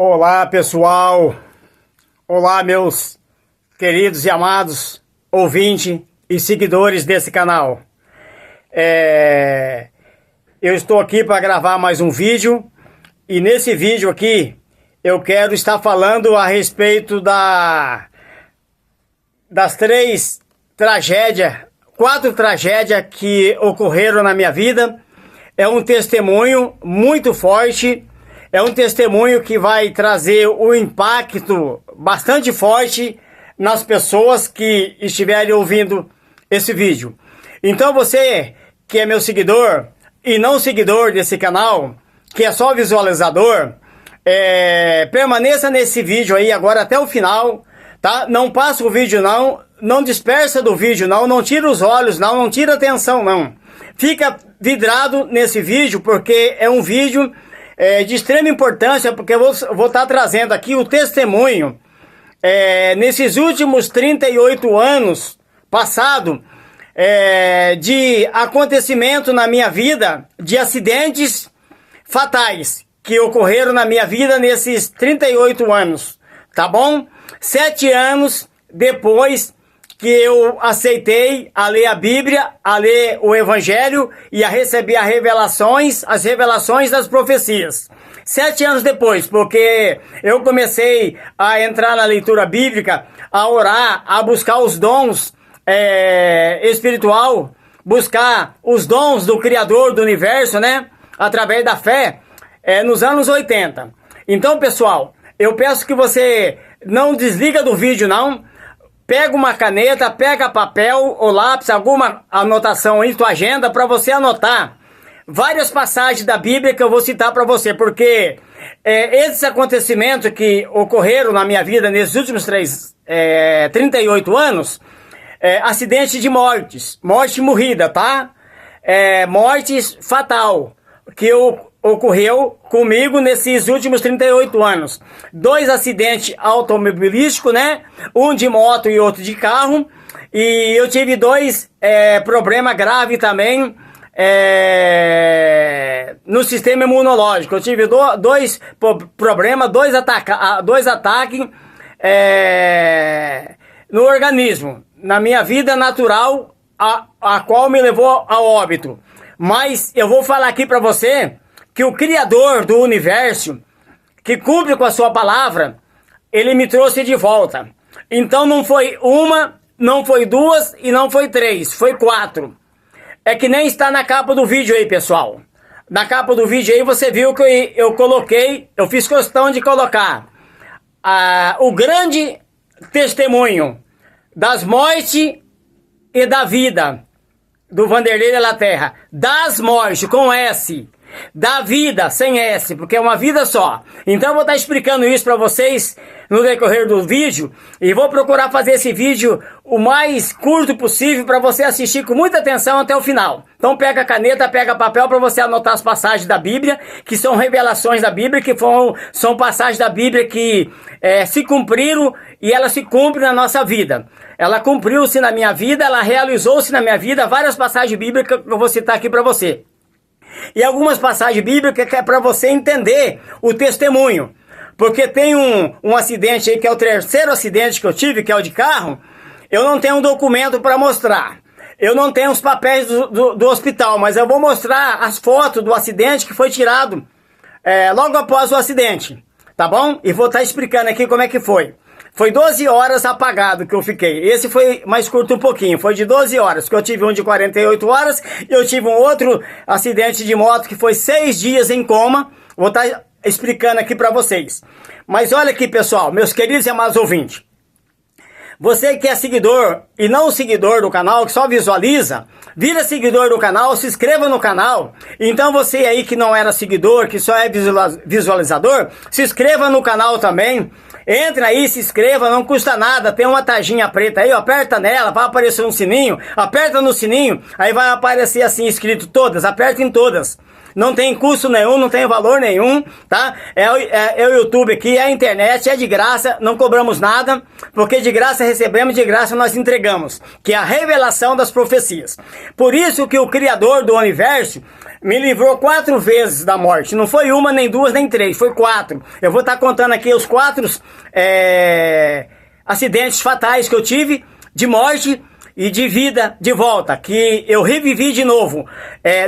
Olá, pessoal. Olá, meus queridos e amados ouvintes e seguidores desse canal. Eu estou aqui para gravar mais um vídeo e nesse vídeo aqui eu quero estar falando a respeito das quatro tragédias que ocorreram na minha vida. É um testemunho muito forte. É um testemunho que vai trazer um impacto bastante forte nas pessoas que estiverem ouvindo esse vídeo. Então você que é meu seguidor e não seguidor desse canal, que é só visualizador, permaneça nesse vídeo aí agora até o final, tá? Não passa o vídeo não dispersa do vídeo não tira os olhos não tira a atenção não. Fica vidrado nesse vídeo porque é um vídeo de extrema importância, porque eu vou estar trazendo aqui o testemunho nesses últimos 38 anos passado, de acontecimento na minha vida, de acidentes fatais que ocorreram na minha vida nesses 38 anos, tá bom? 7 anos depois que eu aceitei a ler a Bíblia, a ler o Evangelho e a receber as revelações das profecias. 7 anos depois, porque eu comecei a entrar na leitura bíblica, a orar, a buscar os dons espiritual, buscar os dons do Criador do Universo, né? Através da fé, nos anos 80. Então, pessoal, eu peço que você não desliga do vídeo, não. Pega uma caneta, pega papel ou lápis, alguma anotação em tua agenda para você anotar várias passagens da Bíblia que eu vou citar para você, porque esses acontecimentos que ocorreram na minha vida nesses últimos 38 anos, acidente de morte morrida, tá? Mortes fatal, que ocorreu comigo nesses últimos 38 anos. 2 acidentes automobilísticos, né? Um de moto e outro de carro. E eu tive 2 problemas graves também no sistema imunológico. Eu tive 2 problemas, 2 ataques no organismo, na minha vida natural, a qual me levou a óbito. Mas eu vou falar aqui para você que o Criador do Universo, que cumpre com a sua palavra, ele me trouxe de volta. Então não foi uma, não foi 2 e não foi 3, foi 4. É que nem está na capa do vídeo aí, pessoal. Na capa do vídeo aí você viu que eu coloquei, eu fiz questão de colocar o grande testemunho das mortes e da vida do Vanderlei de la Terra. Das mortes com S, da vida sem S, porque é uma vida só. Então eu vou estar explicando isso para vocês no decorrer do vídeo, e vou procurar fazer esse vídeo o mais curto possível para você assistir com muita atenção até o final. Então pega a caneta, pega papel para você anotar as passagens da Bíblia, que são revelações da Bíblia, que são passagens da Bíblia que se cumpriram e ela se cumpre na nossa vida. Ela cumpriu-se na minha vida, ela realizou-se na minha vida, várias passagens bíblicas que eu vou citar aqui para você. E algumas passagens bíblicas que é para você entender o testemunho. Porque tem um acidente aí, que é o 3º acidente que eu tive, que é o de carro. Eu não tenho um documento para mostrar. Eu não tenho os papéis do hospital, mas eu vou mostrar as fotos do acidente que foi tirado logo após o acidente. Tá bom? E vou estar explicando aqui como é que foi. Foi 12 horas apagado que eu fiquei. Esse foi mais curto um pouquinho. Foi de 12 horas, porque eu tive um de 48 horas. E eu tive um outro acidente de moto que foi 6 dias em coma. Vou estar explicando aqui para vocês. Mas olha aqui, pessoal, meus queridos e amados ouvintes. Você que é seguidor e não seguidor do canal, que só visualiza, vira seguidor do canal, se inscreva no canal. Então você aí que não era seguidor, que só é visualizador, se inscreva no canal também. Entra aí, se inscreva, não custa nada, tem uma taginha preta aí, aperta nela, vai aparecer um sininho, aperta no sininho, aí vai aparecer assim escrito todas, aperta em todas. Não tem custo nenhum, não tem valor nenhum, tá? É o YouTube aqui, é a internet, é de graça, não cobramos nada, porque de graça recebemos, de graça nós entregamos, que é a revelação das profecias. Por isso que o Criador do Universo me livrou 4 vezes da morte. Não foi uma, nem duas, nem três, foi 4. Eu vou estar contando aqui os 4 acidentes fatais que eu tive de morte e de vida de volta, que eu revivi de novo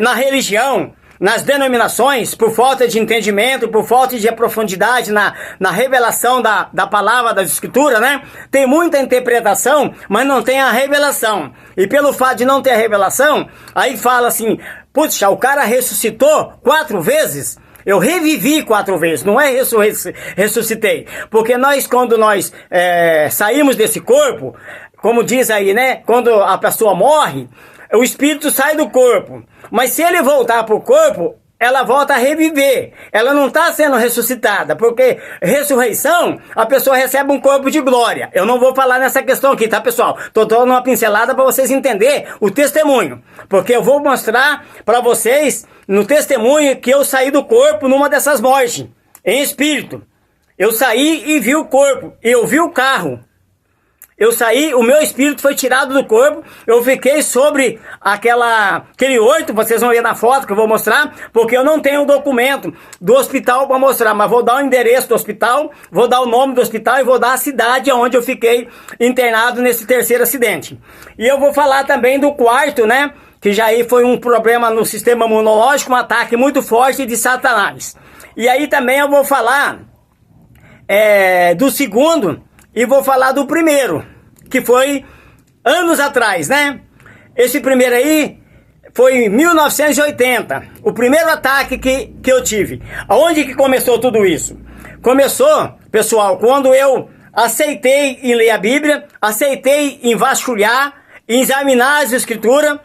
na religião, nas denominações, por falta de entendimento, por falta de profundidade na revelação da palavra, das escrituras, né? Tem muita interpretação, mas não tem a revelação. E pelo fato de não ter a revelação, aí fala assim, putz, o cara ressuscitou 4 vezes? Eu revivi 4 vezes, não é ressuscitei. Porque quando nós saímos desse corpo, como diz aí, né? Quando a pessoa morre, o espírito sai do corpo. Mas se ele voltar para o corpo, ela volta a reviver. Ela não está sendo ressuscitada, porque ressurreição, a pessoa recebe um corpo de glória. Eu não vou falar nessa questão aqui, tá, pessoal? Estou dando uma pincelada para vocês entenderem o testemunho. Porque eu vou mostrar para vocês, no testemunho, que eu saí do corpo numa dessas mortes, em espírito. Eu saí e vi o corpo, eu vi o carro. Eu saí, o meu espírito foi tirado do corpo, eu fiquei sobre aquele horto, vocês vão ver na foto que eu vou mostrar, porque eu não tenho o documento do hospital para mostrar, mas vou dar o endereço do hospital, vou dar o nome do hospital e vou dar a cidade onde eu fiquei internado nesse 3º acidente. E eu vou falar também do 4º, né, que já aí foi um problema no sistema imunológico, um ataque muito forte de Satanás. E aí também eu vou falar do 2º, e vou falar do 1º, que foi anos atrás, né? Esse primeiro aí foi em 1980, o primeiro ataque que eu tive. Aonde que começou tudo isso? Começou, pessoal, quando eu aceitei em ler a Bíblia, aceitei em vasculhar, em examinar as escrituras.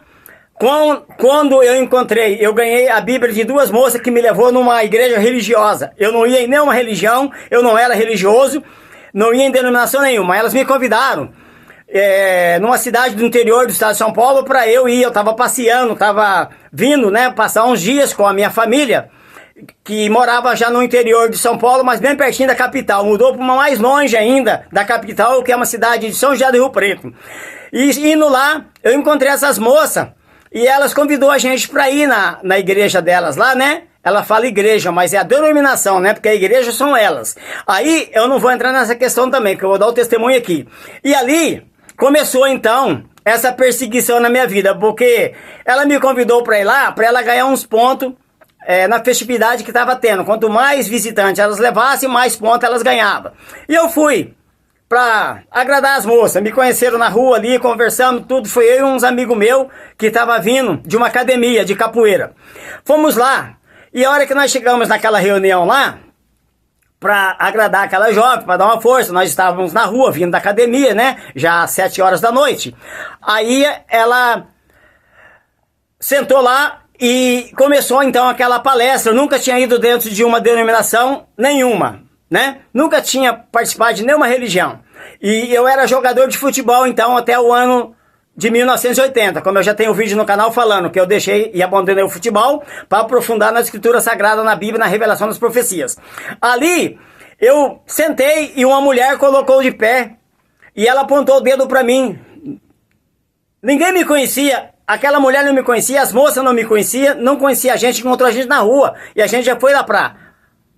Quando eu ganhei a Bíblia de 2 moças que me levou numa igreja religiosa. Eu não ia em nenhuma religião, eu não era religioso, não ia em denominação nenhuma. Elas me convidaram numa cidade do interior do estado de São Paulo para eu ir. Eu estava passeando, estava vindo, né, passar uns dias com a minha família, que morava já no interior de São Paulo, mas bem pertinho da capital. Mudou para uma mais longe ainda da capital, que é uma cidade de São José do Rio Preto. E indo lá, eu encontrei essas moças e elas convidou a gente para ir na igreja delas lá, né? Ela fala igreja, mas é a denominação, né? Porque a igreja são elas. Aí eu não vou entrar nessa questão também, que eu vou dar o testemunho aqui. E ali começou então essa perseguição na minha vida, porque ela me convidou para ir lá, para ela ganhar uns pontos na festividade que estava tendo. Quanto mais visitantes elas levassem, mais pontos elas ganhavam. E eu fui para agradar as moças. Me conheceram na rua ali, conversamos, tudo. Foi eu e uns amigos meus que estavam vindo de uma academia de capoeira. Fomos lá. E a hora que nós chegamos naquela reunião lá, para agradar aquela jovem, para dar uma força, nós estávamos na rua, vindo da academia, né? Já às 7 horas da noite. Aí ela sentou lá e começou então aquela palestra. Eu nunca tinha ido dentro de uma denominação nenhuma, né? Nunca tinha participado de nenhuma religião. E eu era jogador de futebol, então, até o ano de 1980, como eu já tenho um vídeo no canal falando que eu deixei e abandonei o futebol para aprofundar na escritura sagrada, na Bíblia, na revelação das profecias. Ali, eu sentei e uma mulher colocou de pé e ela apontou o dedo para mim. Ninguém me conhecia, aquela mulher não me conhecia, as moças não me conheciam, não conhecia a gente, encontrou a gente na rua e a gente já foi lá para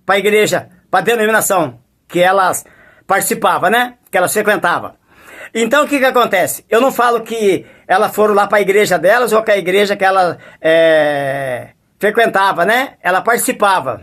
a igreja, para a denominação que elas participavam, né? Que elas frequentavam. Então o que acontece? Eu não falo que elas foram lá para a igreja delas ou que a igreja que ela frequentava, né? Ela participava.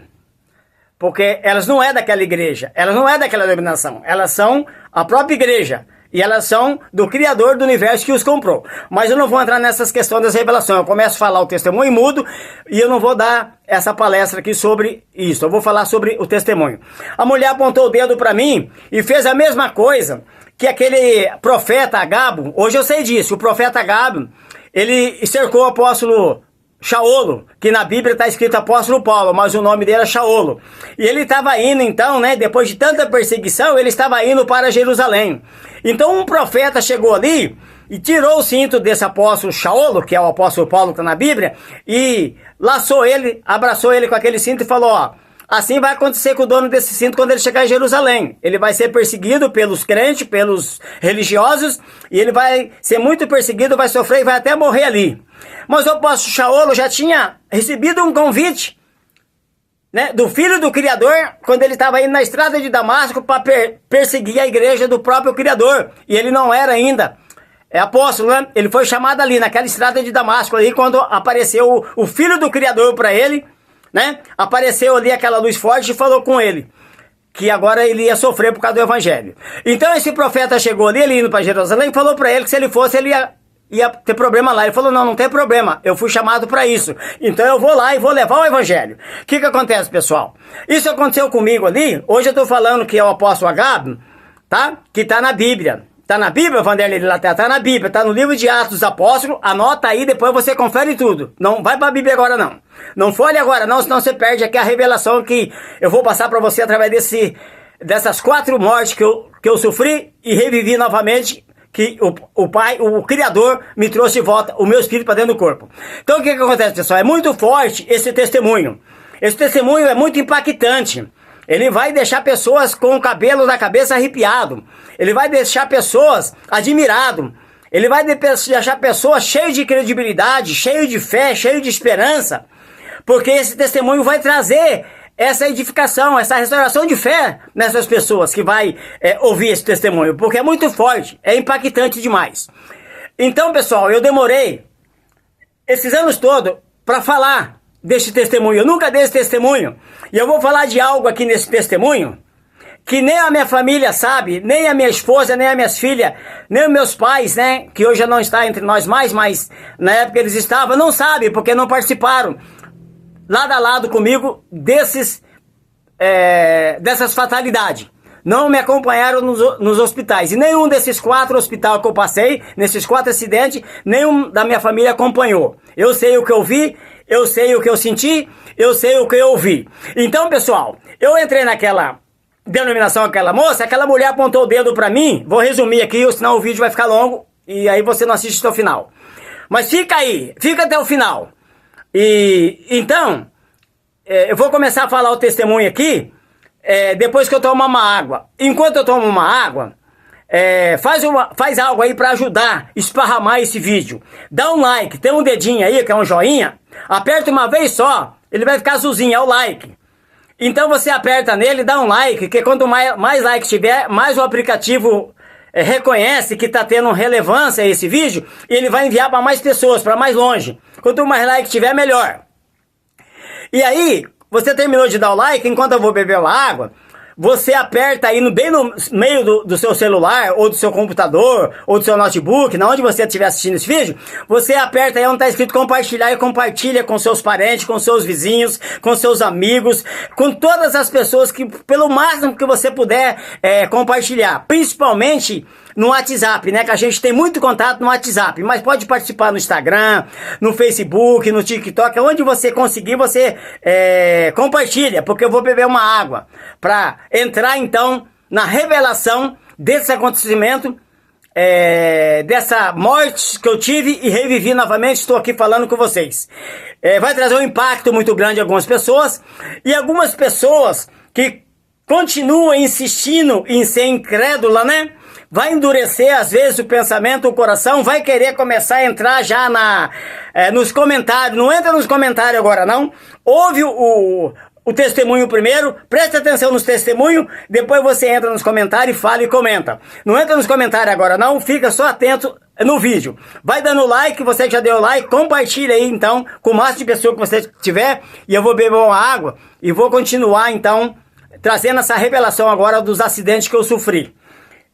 Porque elas não é daquela igreja, elas não é daquela denominação, elas são a própria igreja. E elas são do Criador do Universo que os comprou. Mas eu não vou entrar nessas questões das revelações. Eu começo a falar o testemunho e mudo. E eu não vou dar essa palestra aqui sobre isso. Eu vou falar sobre o testemunho. A mulher apontou o dedo para mim e fez a mesma coisa que aquele profeta Agabo. Hoje eu sei disso. O profeta Agabo, ele cercou o apóstolo Shaolo, que na Bíblia está escrito apóstolo Paulo, mas o nome dele é Shaolo. E ele estava indo então, né, depois de tanta perseguição, ele estava indo para Jerusalém. Então um profeta chegou ali e tirou o cinto desse apóstolo Shaolo, que é o apóstolo Paulo que está na Bíblia, e laçou ele, abraçou ele com aquele cinto e falou, ó, assim vai acontecer com o dono desse cinto quando ele chegar em Jerusalém. Ele vai ser perseguido pelos crentes, pelos religiosos, e ele vai ser muito perseguido, vai sofrer e vai até morrer ali. Mas o apóstolo Shaul já tinha recebido um convite, né, do filho do Criador, quando ele estava indo na estrada de Damasco para perseguir a igreja do próprio Criador. E ele não era ainda apóstolo, né? Ele foi chamado ali naquela estrada de Damasco, aí quando apareceu o filho do Criador para ele, né? Apareceu ali aquela luz forte e falou com ele que agora ele ia sofrer por causa do evangelho. Então esse profeta chegou ali, ele indo para Jerusalém, e falou para ele que se ele fosse, ele ia ter problema lá. Ele falou, não tem problema, eu fui chamado para isso, então eu vou lá e vou levar o evangelho. O que acontece, pessoal? Isso aconteceu comigo ali. Hoje eu tô falando que é o apóstolo Agabo, tá? Que tá na Bíblia. Tá na Bíblia, Vanderlei de La Terra? Tá na Bíblia, tá no livro de Atos dos Apóstolos. Anota aí, depois você confere tudo. Não vai pra Bíblia agora não. Não folhe agora não, senão você perde aqui a revelação que eu vou passar pra você através dessas 4 mortes que eu sofri e revivi novamente, que o Pai, o Criador, me trouxe de volta o meu espírito para dentro do corpo. Então o que acontece, pessoal? É muito forte esse testemunho. Esse testemunho é muito impactante. Ele vai deixar pessoas com o cabelo da cabeça arrepiado. Ele vai deixar pessoas admirado. Ele vai deixar pessoas cheias de credibilidade, cheias de fé, cheias de esperança. Porque esse testemunho vai trazer essa edificação, essa restauração de fé nessas pessoas que vai ouvir esse testemunho. Porque é muito forte, é impactante demais. Então, pessoal, eu demorei esses anos todos para falar desse testemunho. Eu nunca dei esse testemunho. E eu vou falar de algo aqui nesse testemunho que nem a minha família sabe, nem a minha esposa, nem as minhas filhas, nem os meus pais, né, que hoje não está entre nós mais, mas na época eles estavam, não sabem, porque não participaram lado a lado comigo dessas fatalidades. Não me acompanharam nos hospitais. E nenhum desses 4 hospitais que eu passei, nesses 4 acidentes, nenhum da minha família acompanhou. Eu sei o que eu vi, eu sei o que eu senti, eu sei o que eu ouvi. Então, pessoal, eu entrei naquela denominação, aquela moça, aquela mulher apontou o dedo pra mim. Vou resumir aqui, senão o vídeo vai ficar longo e aí você não assiste até o final. Mas fica aí, fica até o final. E então, eu vou começar a falar o testemunho aqui, depois que eu tomo uma água. Enquanto eu tomo uma água, faz algo aí pra ajudar, esparramar esse vídeo. Dá um like, tem um dedinho aí, que é um joinha. Aperta uma vez só, ele vai ficar azulzinho, é o like. Então você aperta nele, dá um like, que quanto mais like tiver, mais o aplicativo reconhece que está tendo relevância esse vídeo, e ele vai enviar para mais pessoas, para mais longe. Quanto mais like tiver, melhor. E aí, você terminou de dar o like, enquanto eu vou beber uma água, você aperta aí bem no meio do seu celular, ou do seu computador, ou do seu notebook, na onde você estiver assistindo esse vídeo, você aperta aí onde está escrito compartilhar e compartilha com seus parentes, com seus vizinhos, com seus amigos, com todas as pessoas que, pelo máximo que você puder compartilhar, principalmente no WhatsApp, né, que a gente tem muito contato no WhatsApp, mas pode participar no Instagram, no Facebook, no TikTok, onde você conseguir, você compartilha, porque eu vou beber uma água, para entrar então na revelação desse acontecimento, dessa morte que eu tive e revivi novamente, estou aqui falando com vocês. Vai trazer um impacto muito grande em algumas pessoas, e algumas pessoas que continuam insistindo em ser incrédula, né? Vai endurecer às vezes o pensamento, o coração, vai querer começar a entrar já nos comentários. Não entra nos comentários agora não, ouve o testemunho primeiro, preste atenção nos testemunhos, depois você entra nos comentários, fala e comenta. Não entra nos comentários agora não, fica só atento no vídeo. Vai dando like, você que já deu like, compartilha aí então com o máximo de pessoas que você tiver, e eu vou beber uma água e vou continuar então trazendo essa revelação agora dos acidentes que eu sofri.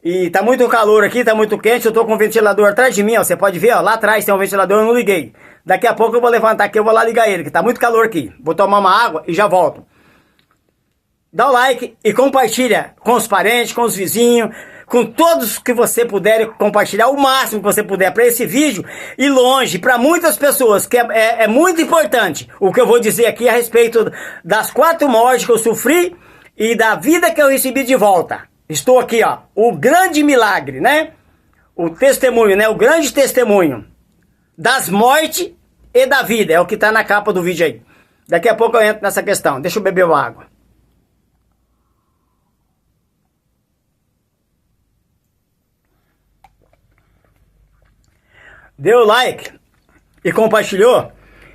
E tá muito calor aqui, tá muito quente, eu tô com um ventilador atrás de mim, ó, você pode ver, ó, lá atrás tem um ventilador, eu não liguei. Daqui a pouco eu vou levantar aqui, eu vou lá ligar ele, que tá muito calor aqui. Vou tomar uma água e já volto. Dá o like e compartilha com os parentes, com os vizinhos, com todos que você puder compartilhar, o máximo que você puder para esse vídeo e longe, para muitas pessoas, que é muito importante o que eu vou dizer aqui a respeito das 4 mortes que eu sofri e da vida que eu recebi de volta. Estou aqui, ó, o grande milagre, né? O testemunho, né? O grande testemunho das mortes e da vida. É o que está na capa do vídeo aí. Daqui a pouco eu entro nessa questão. Deixa eu beber uma água. Dê o like, e compartilhou.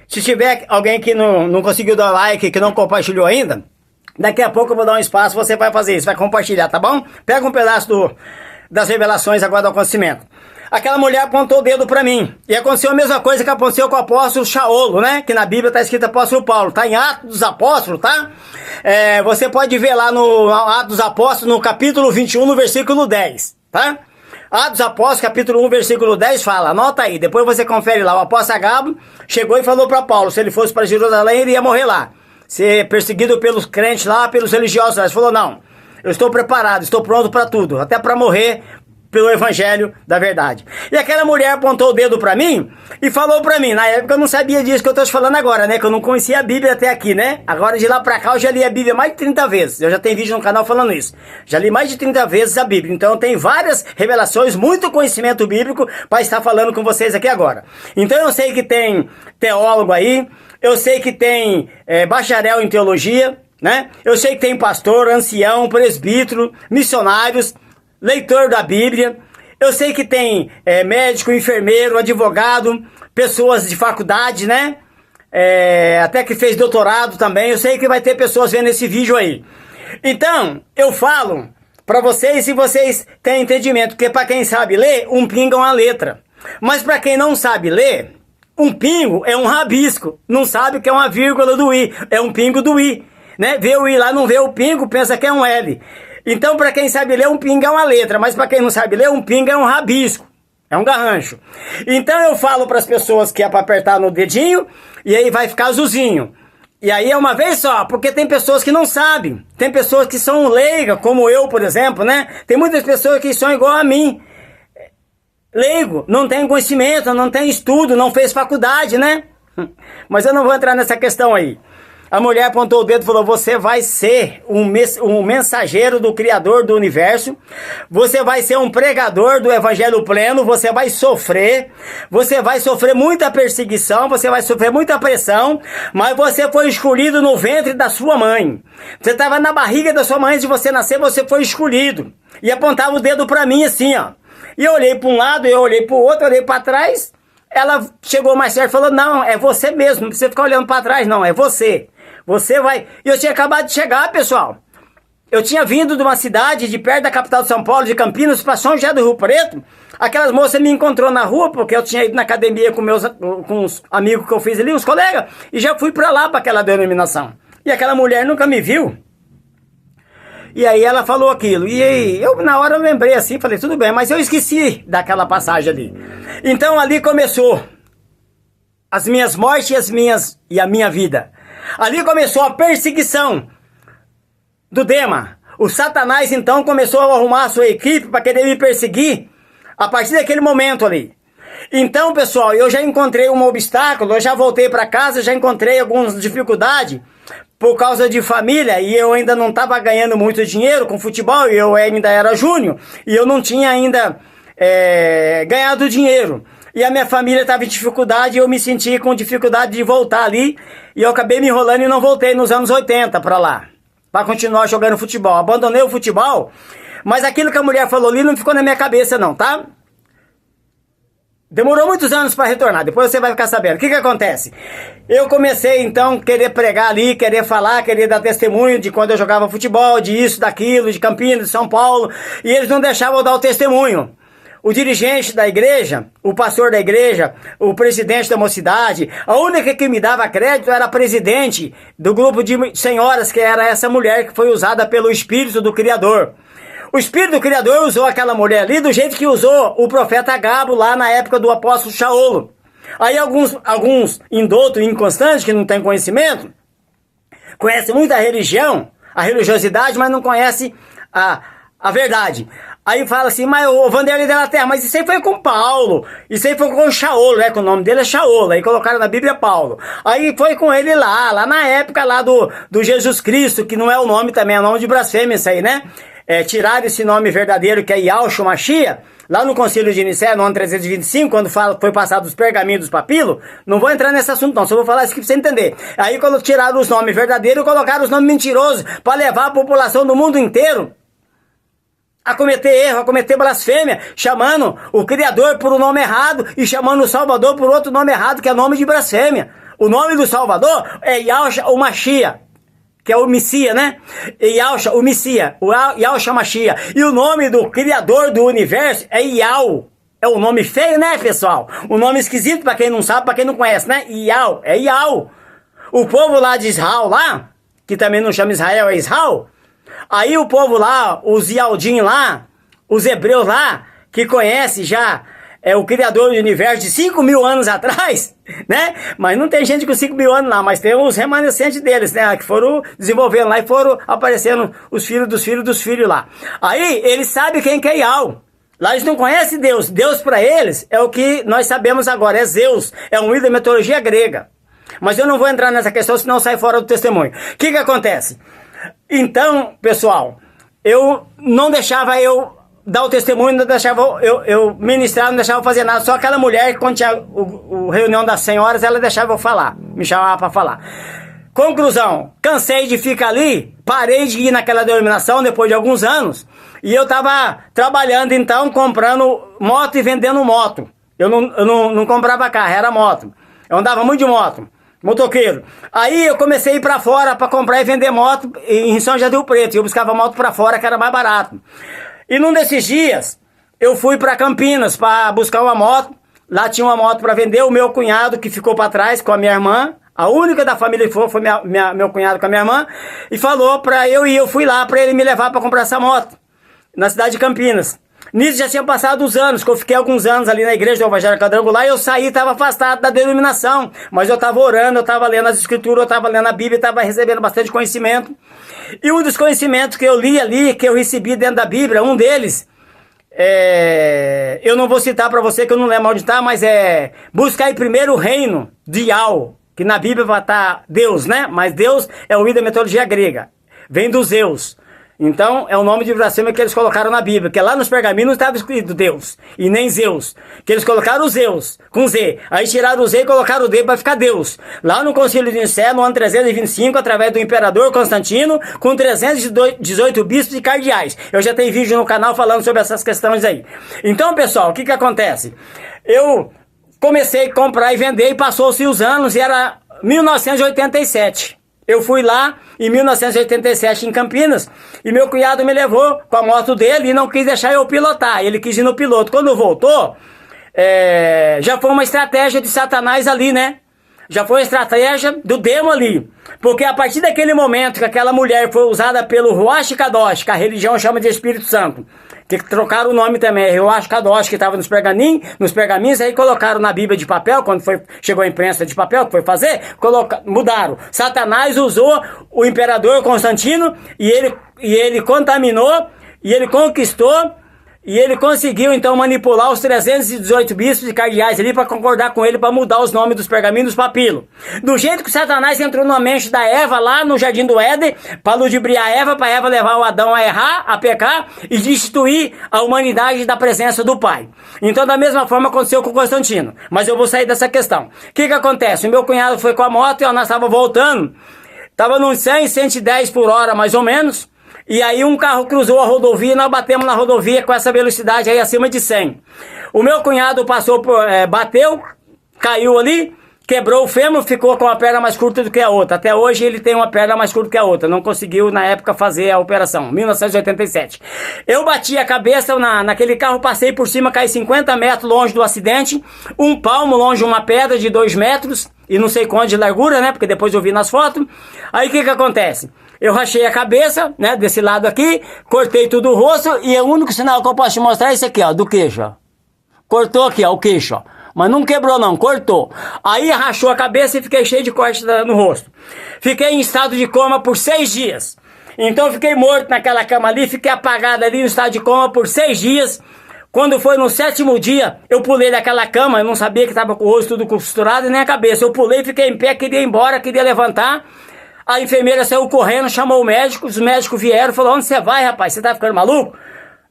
Se tiver alguém que não conseguiu dar like, que não compartilhou ainda, daqui a pouco eu vou dar um espaço, você vai fazer isso, vai compartilhar, tá bom? Pega um pedaço das revelações agora do acontecimento. Aquela mulher apontou o dedo pra mim. E aconteceu a mesma coisa que aconteceu com o apóstolo Shaolo, né? Que na Bíblia tá escrito apóstolo Paulo. Tá em Atos dos Apóstolos, tá? Você pode ver lá no Atos dos Apóstolos, no capítulo 21, no versículo 10, tá? Atos dos Apóstolos, capítulo 1, versículo 10, fala, anota aí, depois você confere lá. O apóstolo Agabo chegou e falou pra Paulo, se ele fosse para Jerusalém, ele ia morrer lá. Ser perseguido pelos crentes lá, pelos religiosos lá. Ele falou, não, eu estou preparado, estou pronto para tudo, até para morrer pelo evangelho da verdade. E aquela mulher apontou o dedo pra mim e falou pra mim, na época eu não sabia disso que eu tô te falando agora, né, que eu não conhecia a Bíblia até aqui, né, agora de lá pra cá eu já li a Bíblia mais de 30 vezes, eu já tenho vídeo no canal falando isso, já li mais de 30 vezes a Bíblia, então eu tenho várias revelações, muito conhecimento bíblico para estar falando com vocês aqui agora. Então eu sei que tem teólogo aí, eu sei que tem bacharel em teologia, né, eu sei que tem pastor, ancião, presbítero, missionários, leitor da Bíblia, eu sei que tem médico, enfermeiro, advogado, pessoas de faculdade, né? Até que fez doutorado também, eu sei que vai ter pessoas vendo esse vídeo aí. Então, eu falo para vocês se vocês têm entendimento, porque para quem sabe ler, um pingo é uma letra. Mas para quem não sabe ler, um pingo é um rabisco, não sabe o que é uma vírgula do i, é um pingo do i, né? Vê o i lá, não vê o pingo, pensa que é um L. Então, para quem sabe ler, um pingo é uma letra, mas para quem não sabe ler, um pingo é um rabisco, é um garrancho. Então eu falo para as pessoas que é para apertar no dedinho, e aí vai ficar azulzinho. E aí é uma vez só, porque tem pessoas que não sabem, tem pessoas que são leigas, como eu, por exemplo, né? Tem muitas pessoas que são igual a mim, leigo, não tem conhecimento, não tem estudo, não fez faculdade, né? Mas eu não vou entrar nessa questão aí. A mulher apontou o dedo e falou, você vai ser um mensageiro do Criador do Universo, você vai ser um pregador do Evangelho pleno, você vai sofrer muita perseguição, você vai sofrer muita pressão, mas você foi escolhido no ventre da sua mãe. Você estava na barriga da sua mãe, antes de você nascer, você foi escolhido. E apontava o dedo para mim assim, ó. E eu olhei para um lado, eu olhei para o outro, eu olhei para trás, ela chegou mais perto e falou, não, é você mesmo, não precisa ficar olhando para trás não, é você. Você vai... E eu tinha acabado de chegar, pessoal. Eu tinha vindo de uma cidade de perto da capital de São Paulo, de Campinas, para São José do Rio Preto. Aquelas moças me encontrou na rua, porque eu tinha ido na academia com os amigos que eu fiz ali, os colegas, e já fui para lá, para aquela denominação. E aquela mulher nunca me viu. E aí ela falou aquilo. E aí, na hora eu lembrei assim, falei, tudo bem, mas eu esqueci daquela passagem ali. Então ali começou as minhas mortes e a minha vida. Ali começou a perseguição do Dema. O Satanás então começou a arrumar a sua equipe para querer me perseguir a partir daquele momento ali. Então, pessoal, eu já encontrei um obstáculo, eu já voltei para casa, já encontrei algumas dificuldades por causa de família, e eu ainda não estava ganhando muito dinheiro com futebol, e eu ainda era júnior, e eu não tinha ainda ganhado dinheiro. E a minha família estava em dificuldade, e eu me senti com dificuldade de voltar ali, e eu acabei me enrolando e não voltei nos anos 80 para lá, para continuar jogando futebol. Abandonei o futebol, mas aquilo que a mulher falou ali não ficou na minha cabeça não, tá? Demorou muitos anos para retornar, depois você vai ficar sabendo. O que acontece? Eu comecei então a querer pregar ali, querer falar, querer dar testemunho de quando eu jogava futebol, de isso, daquilo, de Campinas, de São Paulo, e eles não deixavam eu dar o testemunho. O dirigente da igreja, o pastor da igreja, o presidente da mocidade, a única que me dava crédito era a presidente do grupo de senhoras, que era essa mulher que foi usada pelo Espírito do Criador. O Espírito do Criador usou aquela mulher ali do jeito que usou o profeta Agabo lá na época do apóstolo Shaolo. Aí alguns indoutos e inconstantes que não têm conhecimento, conhecem muito a religião, a religiosidade, mas não conhecem a verdade. Aí fala assim, mas o Vanderlei da Terra, mas isso aí foi com Paulo, isso aí foi com Shaolo, né, que o nome dele é Shaolo, aí colocaram na Bíblia Paulo. Aí foi com ele lá na época lá do Jesus Cristo, que não é o nome também, é o nome de blasfêmia isso aí, né? Tiraram esse nome verdadeiro que é Yahshua Mashiach, lá no Concílio de Nicéia, no ano 325, quando foi passado os pergaminhos dos papilos, não vou entrar nesse assunto não, só vou falar isso aqui pra você entender. Aí quando tiraram os nomes verdadeiros, colocaram os nomes mentirosos, para levar a população do mundo inteiro a cometer erro, a cometer blasfêmia, chamando o Criador por um nome errado e chamando o Salvador por outro nome errado, que é nome de blasfêmia. O nome do Salvador é Yahushua o Mashiach, que é o Messias, né? Yahushua o Messias, o Yahushua Mashiach. E o nome do Criador do universo é Yahweh. É um nome feio, né, pessoal? Um nome esquisito pra quem não sabe, pra quem não conhece, né? Yahweh, é Yahweh. O povo lá de Israel, lá, que também não chama Israel, é Israel. Aí o povo lá, os Yaldim lá, os hebreus lá, que conhece já o Criador do universo de 5.000 anos atrás, né? Mas não tem gente com 5.000 anos lá, mas tem os remanescentes deles, né? Que foram desenvolvendo lá e foram aparecendo os filhos dos filhos dos filhos lá. Aí eles sabem quem que é Yahweh. Lá eles não conhecem Deus. Deus para eles é o que nós sabemos agora, é Zeus. É um ídolo da mitologia grega. Mas eu não vou entrar nessa questão, senão sai fora do testemunho. O que acontece? Então, pessoal, eu não deixava eu dar o testemunho, não deixava eu ministrar, não deixava eu fazer nada. Só aquela mulher, quando tinha o reunião das senhoras, ela deixava eu falar, me chamava para falar. Conclusão, cansei de ficar ali, parei de ir naquela denominação depois de alguns anos, e eu tava trabalhando então, comprando moto e vendendo moto. Eu não comprava carro, era moto. Eu andava muito de moto, motoqueiro. Aí eu comecei a ir pra fora pra comprar e vender moto em São José do Rio Preto. E eu buscava moto pra fora que era mais barato. E num desses dias, eu fui pra Campinas pra buscar uma moto. Lá tinha uma moto pra vender. O meu cunhado que ficou pra trás com a minha irmã, a única da família que foi meu cunhado com a minha irmã, e falou pra eu ir. Eu fui lá pra ele me levar pra comprar essa moto, na cidade de Campinas. Nisso já tinha passado os anos, que eu fiquei alguns anos ali na igreja do Evangelho Quadrangular, e eu saí, estava afastado da denominação, mas eu estava orando, eu estava lendo as escrituras, eu estava lendo a Bíblia, estava recebendo bastante conhecimento. E um dos conhecimentos que eu li ali, que eu recebi dentro da Bíblia, um deles, eu não vou citar para você, que eu não lembro onde está, mas buscar primeiro o reino de Yahweh, que na Bíblia vai estar Deus, né? Mas Deus é o ídolo da mitologia grega, vem dos Zeus. Então, é o nome de blasfêmia que eles colocaram na Bíblia, que lá nos pergaminhos estava escrito Deus, e nem Zeus, que eles colocaram o Zeus, com Z, aí tiraram o Z e colocaram o D para ficar Deus. Lá no Concílio de Nicéia, no ano 325, através do imperador Constantino, com 318 bispos e cardeais. Eu já tenho vídeo no canal falando sobre essas questões aí. Então, pessoal, o que acontece? Eu comecei a comprar e vender, e passou-se os anos, e era 1987. Eu fui lá em 1987 em Campinas e meu cunhado me levou com a moto dele e não quis deixar eu pilotar. Ele quis ir no piloto. Quando voltou, já foi uma estratégia de Satanás ali, né? Já foi uma estratégia do demo ali. Porque a partir daquele momento que aquela mulher foi usada pelo Ruach Kadosh, que a religião chama de Espírito Santo, que trocaram o nome também, Ruach Kadosh, que estava nos pergaminhos, aí colocaram na Bíblia de papel, quando chegou a imprensa de papel, que foi fazer, mudaram. Satanás usou o imperador Constantino, e ele contaminou, e ele conquistou, e ele conseguiu então manipular os 318 bispos e cardeais ali para concordar com ele para mudar os nomes dos pergaminhos dos papilos. Do jeito que Satanás entrou na mente da Eva lá no Jardim do Éden para ludibriar a Eva, para Eva levar o Adão a errar, a pecar e destituir a humanidade da presença do Pai. Então da mesma forma aconteceu com Constantino. Mas eu vou sair dessa questão. O que acontece? O meu cunhado foi com a moto e nós estávamos voltando. Estava nos 100, 110 por hora mais ou menos. E aí um carro cruzou a rodovia e nós batemos na rodovia com essa velocidade aí acima de 100. O meu cunhado passou bateu, caiu ali, quebrou o fêmur, ficou com a perna mais curta do que a outra. Até hoje ele tem uma perna mais curta que a outra. Não conseguiu na época fazer a operação, 1987. Eu bati a cabeça naquele carro, passei por cima, caí 50 metros longe do acidente, um palmo longe de uma pedra de 2 metros, e não sei quanto de largura, né, porque depois eu vi nas fotos. Aí o que acontece? Eu rachei a cabeça, né, desse lado aqui, cortei tudo o rosto, e o único sinal que eu posso te mostrar é esse aqui, ó, do queixo, ó. Cortou aqui, ó, o queixo, ó. Mas não quebrou não, cortou. Aí rachou a cabeça e fiquei cheio de corte no rosto. Fiquei em estado de coma por 6 dias. Então fiquei morto naquela cama ali, fiquei apagado ali no estado de coma por 6 dias. Quando foi no 7º dia, eu pulei daquela cama, eu não sabia que estava com o rosto tudo costurado e nem a cabeça. Eu pulei, fiquei em pé, queria ir embora, queria levantar. A enfermeira saiu correndo, chamou o médico, os médicos vieram, falou: onde você vai, rapaz? Você tá ficando maluco?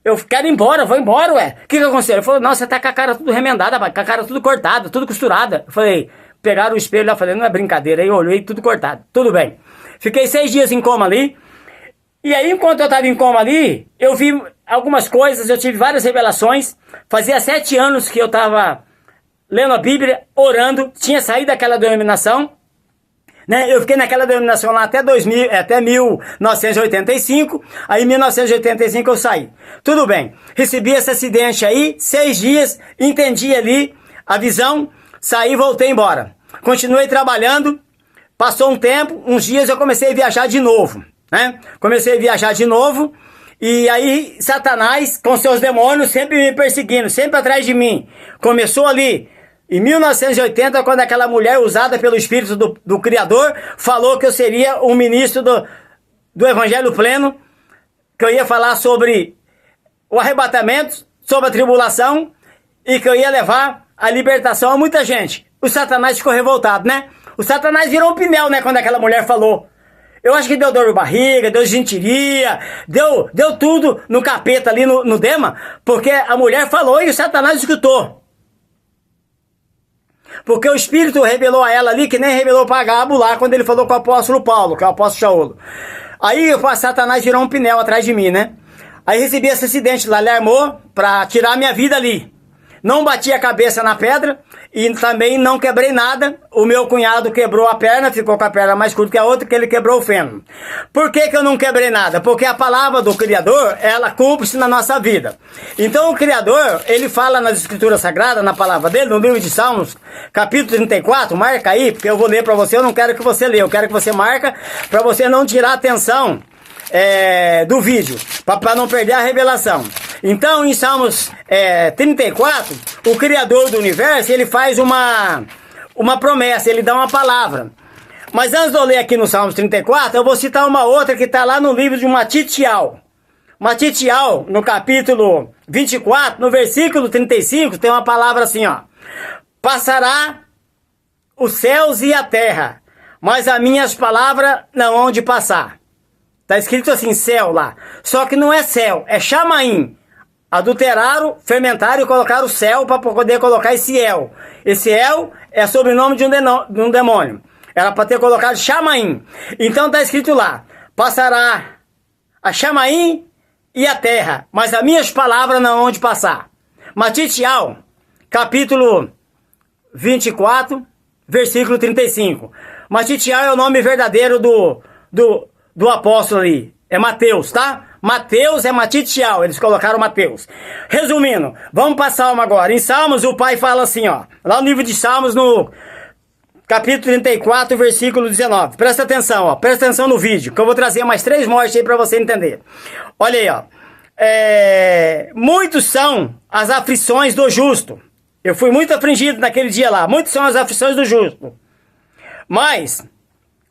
Eu quero ir embora, vou embora, ué. O que aconteceu? Ele falou: não, você tá com a cara tudo remendada, rapaz, com a cara tudo cortada, tudo costurada. Eu falei, pegaram o espelho lá, falei, não é brincadeira. Aí eu olhei, tudo cortado, tudo bem. Fiquei 6 dias em coma ali. E aí, enquanto eu tava em coma ali, eu vi algumas coisas, eu tive várias revelações. Fazia 7 anos que eu estava lendo a Bíblia, orando, tinha saído daquela denominação, né? Eu fiquei naquela denominação lá até 1985, aí em 1985 eu saí. Tudo bem, recebi esse acidente aí, 6 dias, entendi ali a visão, saí e voltei embora. Continuei trabalhando, passou um tempo, uns dias eu comecei a viajar de novo, né? Comecei a viajar de novo, e aí Satanás, com seus demônios, sempre me perseguindo, sempre atrás de mim. Começou ali em 1980, quando aquela mulher usada pelo Espírito do Criador falou que eu seria um ministro do Evangelho Pleno, que eu ia falar sobre o arrebatamento, sobre a tribulação e que eu ia levar a libertação a muita gente. O Satanás ficou revoltado, né? O Satanás virou um pneu, né, quando aquela mulher falou. Eu acho que deu dor de barriga, deu gentiria, deu tudo no capeta ali, no Dema, porque a mulher falou e o Satanás escutou. Porque o Espírito revelou a ela ali, que nem revelou para Agabo lá, quando ele falou com o apóstolo Paulo, que é o apóstolo Shaolo. Aí o Satanás virou um pneu atrás de mim, né? Aí recebi esse acidente lá, ele armou pra tirar a minha vida ali. Não bati a cabeça na pedra e também não quebrei nada. O meu cunhado quebrou a perna, ficou com a perna mais curta que a outra, que ele quebrou o fêmur. Por que que eu não quebrei nada? Porque a palavra do Criador, ela cumpre-se na nossa vida. Então o Criador, ele fala nas Escrituras Sagradas, na palavra dele, no livro de Salmos, capítulo 34, marca aí, porque eu vou ler para você, eu não quero que você leia, eu quero que você marca, para você não tirar a atenção do vídeo, para não perder a revelação. Então, em Salmos 34, o Criador do Universo, ele faz uma promessa, ele dá uma palavra. Mas antes de eu ler aqui no Salmos 34, eu vou citar uma outra que está lá no livro de Matitial. Matitial, no capítulo 24, no versículo 35, tem uma palavra assim, ó. Passará os céus e a terra, mas as minhas palavras não hão de passar. Tá escrito assim, céu lá. Só que não é céu, é chamaim. Adulteraram, fermentaram e colocaram o céu para poder colocar esse El. Esse El é sobrenome de um demônio. Era para ter colocado chamaim. Então tá escrito lá, passará a chamaim e a terra, mas as minhas palavras não hão de passar. Matitial, capítulo 24, versículo 35. Matitial é o nome verdadeiro do apóstolo ali, é Mateus, tá? Mateus é Matitial, eles colocaram Mateus. Resumindo, vamos para Salmo agora. Em Salmos o pai fala assim, ó, lá no livro de Salmos, no capítulo 34, versículo 19. Presta atenção, ó, presta atenção no vídeo, que eu vou trazer mais 3 mortes aí para você entender. Olha aí, ó. Muitos são as aflições do justo. Eu fui muito afligido naquele dia lá. Muitos são as aflições do justo. Mas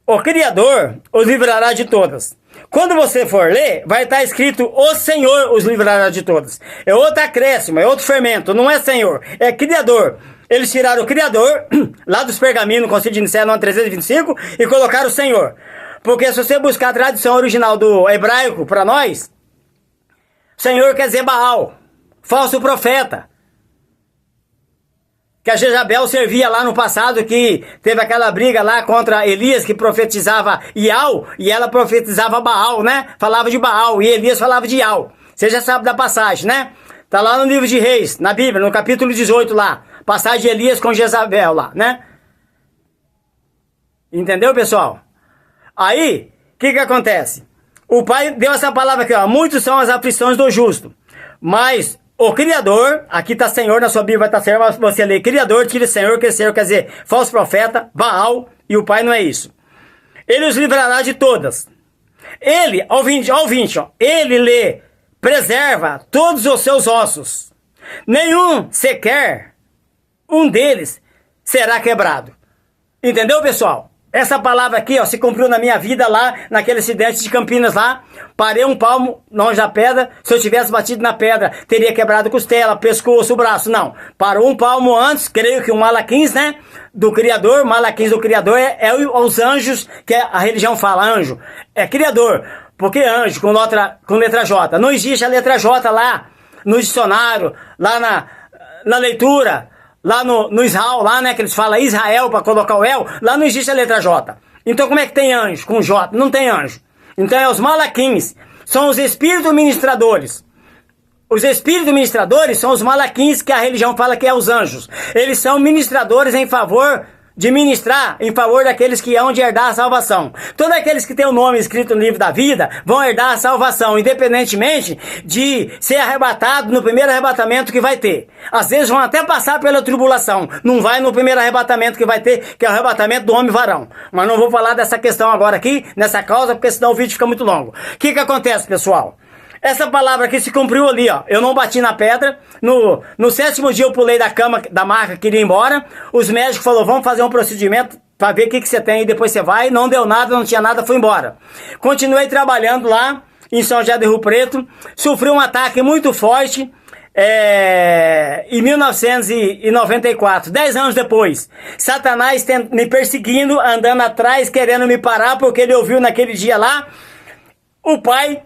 o Criador os livrará de todas. Quando você for ler, vai estar escrito o Senhor os livrará de todas. É outro acréscimo, é outro fermento, não é Senhor, é Criador. Eles tiraram o Criador, lá dos pergaminhos, Concílio de Nicéia, no ano 325, e colocaram o Senhor. Porque se você buscar a tradição original do hebraico para nós, Senhor quer dizer Baal, falso profeta. Que a Jezabel servia lá no passado, que teve aquela briga lá contra Elias, que profetizava Ial, e ela profetizava Baal, né? Falava de Baal, e Elias falava de Ial. Você já sabe da passagem, né? Tá lá no livro de Reis, na Bíblia, no capítulo 18 lá. Passagem de Elias com Jezabel lá, né? Entendeu, pessoal? Aí, o que acontece? O pai deu essa palavra aqui, ó. Muitos são as aflições do justo, mas o Criador, aqui está Senhor, na sua Bíblia vai estar Senhor, mas você lê Criador, tira Senhor, que Senhor quer dizer falso profeta, Baal, e o Pai não é isso. Ele os livrará de todas. Ele, ao 20, ó, ele lhe preserva todos os seus ossos. Nenhum sequer um deles será quebrado. Entendeu, pessoal? Essa palavra aqui, ó, se cumpriu na minha vida lá, naquele acidente de Campinas lá. Parei um palmo longe da pedra. Se eu tivesse batido na pedra, teria quebrado costela, pescoço, o braço. Não. Parou um palmo antes, creio que um Malaquins, né? Do Criador. Malaquins do Criador é os anjos, que a religião fala, anjo. É Criador. Porque anjo, com letra J. Não existe a letra J lá, no dicionário, lá na leitura. Lá no Israel, lá, né, que eles falam Israel para colocar o El, lá não existe a letra J. Então como é que tem anjo com J? Não tem anjo. Então é os malaquins, são os espíritos ministradores. Os espíritos ministradores são os malaquins, que a religião fala que é os anjos. Eles são ministradores em favor de ministrar em favor daqueles que hão de herdar a salvação. Todos aqueles que têm o nome escrito no livro da vida vão herdar a salvação, independentemente de ser arrebatado no primeiro arrebatamento que vai ter. Às vezes vão até passar pela tribulação, não vai no primeiro arrebatamento que vai ter, que é o arrebatamento do homem varão. Mas não vou falar dessa questão agora aqui, nessa causa, porque senão o vídeo fica muito longo. O que acontece, pessoal? Essa palavra aqui se cumpriu ali, ó. Eu não bati na pedra. No 7º dia eu pulei da cama, da maca, queria ir embora. Os médicos falaram, vamos fazer um procedimento para ver o que você tem e depois você vai. Não deu nada, não tinha nada, fui embora. Continuei trabalhando lá em São José do Rio Preto. Sofri um ataque muito forte em 1994, 10 anos depois. Satanás me perseguindo, andando atrás, querendo me parar, porque ele ouviu naquele dia lá o pai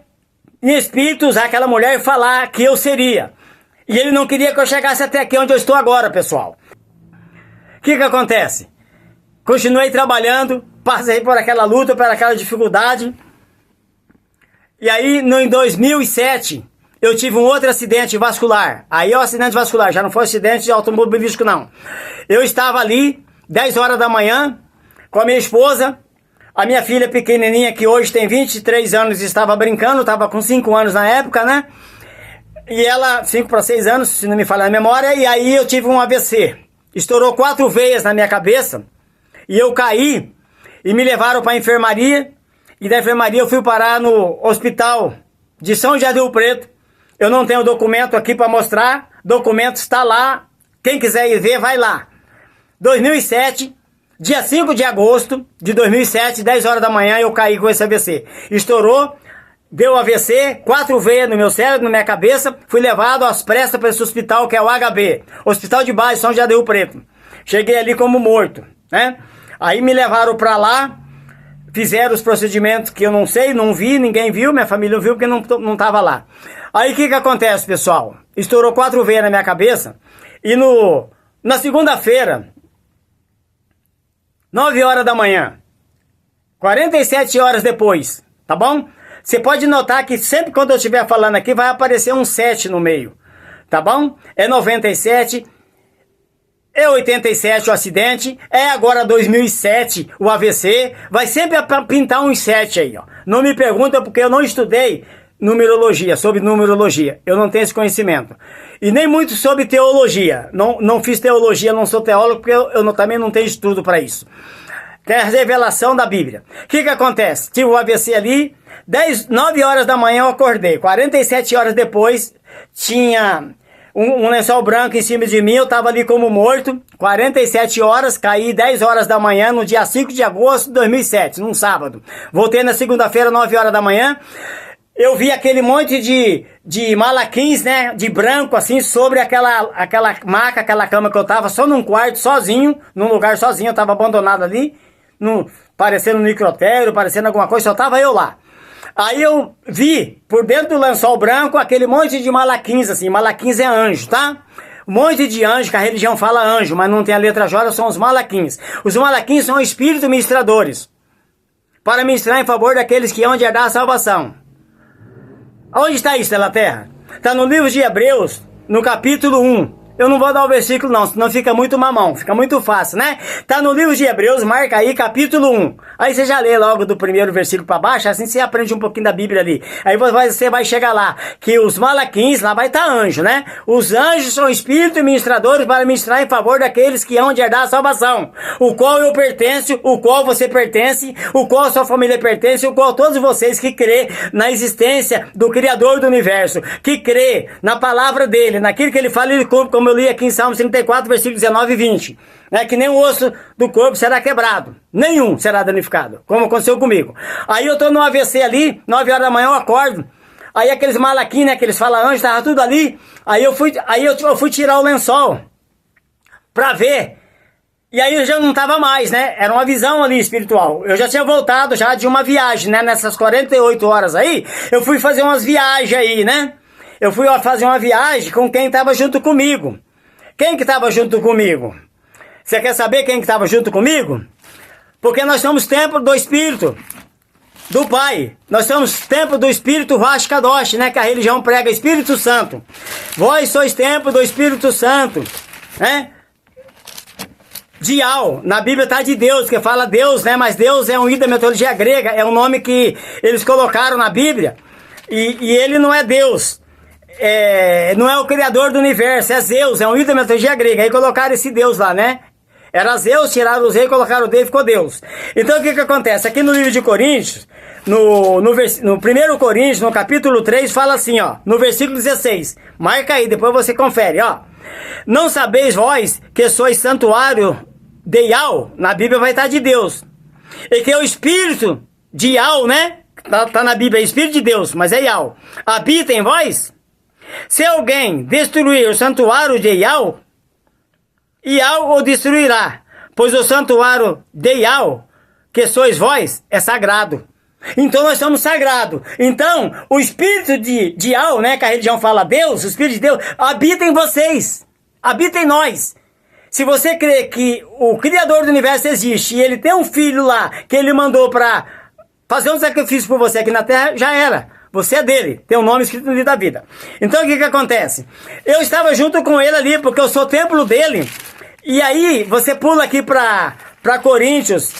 em espírito usar aquela mulher e falar que eu seria. E ele não queria que eu chegasse até aqui onde eu estou agora, pessoal. O que acontece? Continuei trabalhando, passei por aquela luta, por aquela dificuldade. E aí, em 2007, eu tive um outro acidente vascular. Aí é um acidente vascular, já não foi acidente automobilístico, não. Eu estava ali, 10 horas da manhã, com a minha esposa. A minha filha pequenininha, que hoje tem 23 anos, estava brincando, estava com 5 anos na época, né? E ela, 5 para 6 anos, se não me falhar a memória, e aí eu tive um AVC. Estourou 4 veias na minha cabeça, e eu caí, e me levaram para a enfermaria, e da enfermaria eu fui parar no hospital de São José do Rio Preto. Eu não tenho documento aqui para mostrar, documento está lá, quem quiser ir ver, vai lá. 2007... Dia 5 de agosto de 2007, 10 horas da manhã, eu caí com esse AVC. Estourou, deu AVC, 4 veias no meu cérebro, na minha cabeça. Fui levado às pressas para esse hospital, que é o HB. Hospital de Base, São José do Rio Preto. Cheguei ali como morto, né? Aí me levaram para lá, fizeram os procedimentos que eu não sei, não vi, ninguém viu, minha família não viu porque não estava lá. Aí o que acontece, pessoal? Estourou 4 veias na minha cabeça e na segunda-feira, 9 horas da manhã, 47 horas depois, tá bom? Você pode notar que sempre quando eu estiver falando aqui vai aparecer um 7 no meio, tá bom? É 97, é 87 o acidente, é agora 2007 o AVC, vai sempre pintar uns 7 aí, ó. Não me pergunta porque eu não estudei numerologia, sobre numerologia, eu não tenho esse conhecimento. E nem muito sobre teologia, não fiz teologia, não sou teólogo, porque eu também não tenho estudo para isso. Que é a revelação da Bíblia. O que acontece? Tive o AVC ali, 9 horas da manhã eu acordei, 47 horas depois tinha um lençol branco em cima de mim, eu estava ali como morto, 47 horas, caí 10 horas da manhã no dia 5 de agosto de 2007, num sábado. Voltei na segunda-feira, 9 horas da manhã. Eu vi aquele monte de malaquins, né, de branco, assim, sobre aquela maca, aquela cama que eu tava, só num quarto, sozinho, num lugar sozinho, eu tava abandonado ali, parecendo um necrotério, parecendo alguma coisa, só tava eu lá. Aí eu vi, por dentro do lençol branco, aquele monte de malaquins, assim, malaquins é anjo, tá? Um monte de anjo, que a religião fala anjo, mas não tem a letra J, são os malaquins. Os malaquins são espíritos ministradores, para ministrar em favor daqueles que hão de herdar a salvação. Onde está isso na terra? Está no livro de Hebreus, no capítulo 1. Eu não vou dar o versículo não, senão fica muito mamão, fica muito fácil, né? Tá no livro de Hebreus, marca aí, capítulo 1. Aí você já lê logo do primeiro versículo para baixo, assim você aprende um pouquinho da Bíblia ali. Aí você vai chegar lá, que os malaquins, lá vai estar anjo, né? Os anjos são espíritos ministradores para ministrar em favor daqueles que hão de herdar a salvação. O qual eu pertenço, o qual você pertence, o qual a sua família pertence, o qual todos vocês que crê na existência do Criador do Universo, que crê na palavra dele, naquilo que ele fala, ele cumpre, como eu li aqui em Salmos 34, versículos 19 e 20. Né, que nem o osso do corpo será quebrado, nenhum será danificado, como aconteceu comigo. Aí eu tô no AVC ali, 9 horas da manhã eu acordo, aí aqueles malaquins, né, que eles falam anjo, tava tudo ali, aí eu fui tirar o lençol pra ver, e aí eu já não tava mais, né, era uma visão ali espiritual, eu já tinha voltado já de uma viagem, né, nessas 48 horas aí, eu fui fazer umas viagens aí, né, eu fui fazer uma viagem com quem tava junto comigo. Quem que tava junto comigo? Você quer saber quem que estava junto comigo? Porque nós somos templo do Espírito. do Pai. Nós somos templo do Espírito Ruach Kadosh, né? Que a religião prega Espírito Santo. Vós sois templo do Espírito Santo, né? Dial, na Bíblia está de Deus, que fala Deus, né? Mas Deus é um ídolo da mitologia grega, é um nome que eles colocaram na Bíblia. E ele não é Deus. Não é o criador do universo, é Zeus, é um ídolo da mitologia grega. Aí colocaram esse Deus lá, né? Era Zeus, tiraram o Zeus, colocaram o D e ficou Deus. Então o que que acontece? Aqui no livro de Coríntios, no 1 Coríntios, no capítulo 3, fala assim, ó, no versículo 16. Marca aí, depois você confere, ó. Não sabeis vós que sois santuário de Yahweh, na Bíblia vai estar de Deus. E que o Espírito de Yahweh, né? Tá na Bíblia, é Espírito de Deus, mas é Yahweh. Habita em vós? Se alguém destruir o santuário de Yahweh, Yahweh o destruirá, pois o santuário de Yahweh, que sois vós, é sagrado. Então nós somos sagrados. Então, o Espírito de Yahweh, né, que a religião fala Deus, o Espírito de Deus, habita em vocês, habita em nós. Se você crê que o Criador do Universo existe e ele tem um filho lá, que ele mandou para fazer um sacrifício por você aqui na Terra, já era. Você é dele, tem um nome escrito no livro da vida. Então o que que acontece? Eu estava junto com ele ali, porque eu sou templo dele. E aí, você pula aqui para Coríntios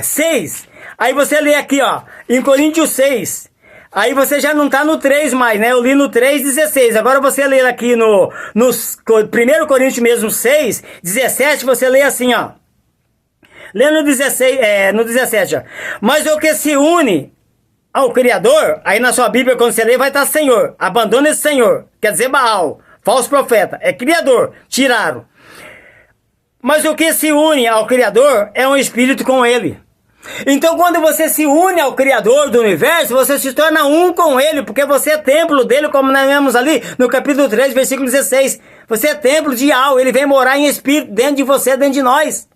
6. Aí você lê aqui, ó, em Coríntios 6. Aí você já não está no 3 mais, né? Eu li no 3:16. Agora você lê aqui no 1 Coríntios mesmo 6, 17, você lê assim, ó. Lê no 16, no 17, ó. Mas o que se une ao Criador, aí na sua Bíblia, quando você lê, vai estar Senhor. Abandona esse Senhor. Quer dizer Baal, falso profeta. É Criador, tiraram. Mas o que se une ao Criador é um espírito com ele. Então quando você se une ao Criador do Universo, você se torna um com ele, porque você é templo dele, como nós vemos ali no capítulo 3, versículo 16. Você é templo de Yahweh, ele vem morar em espírito dentro de você, dentro de nós.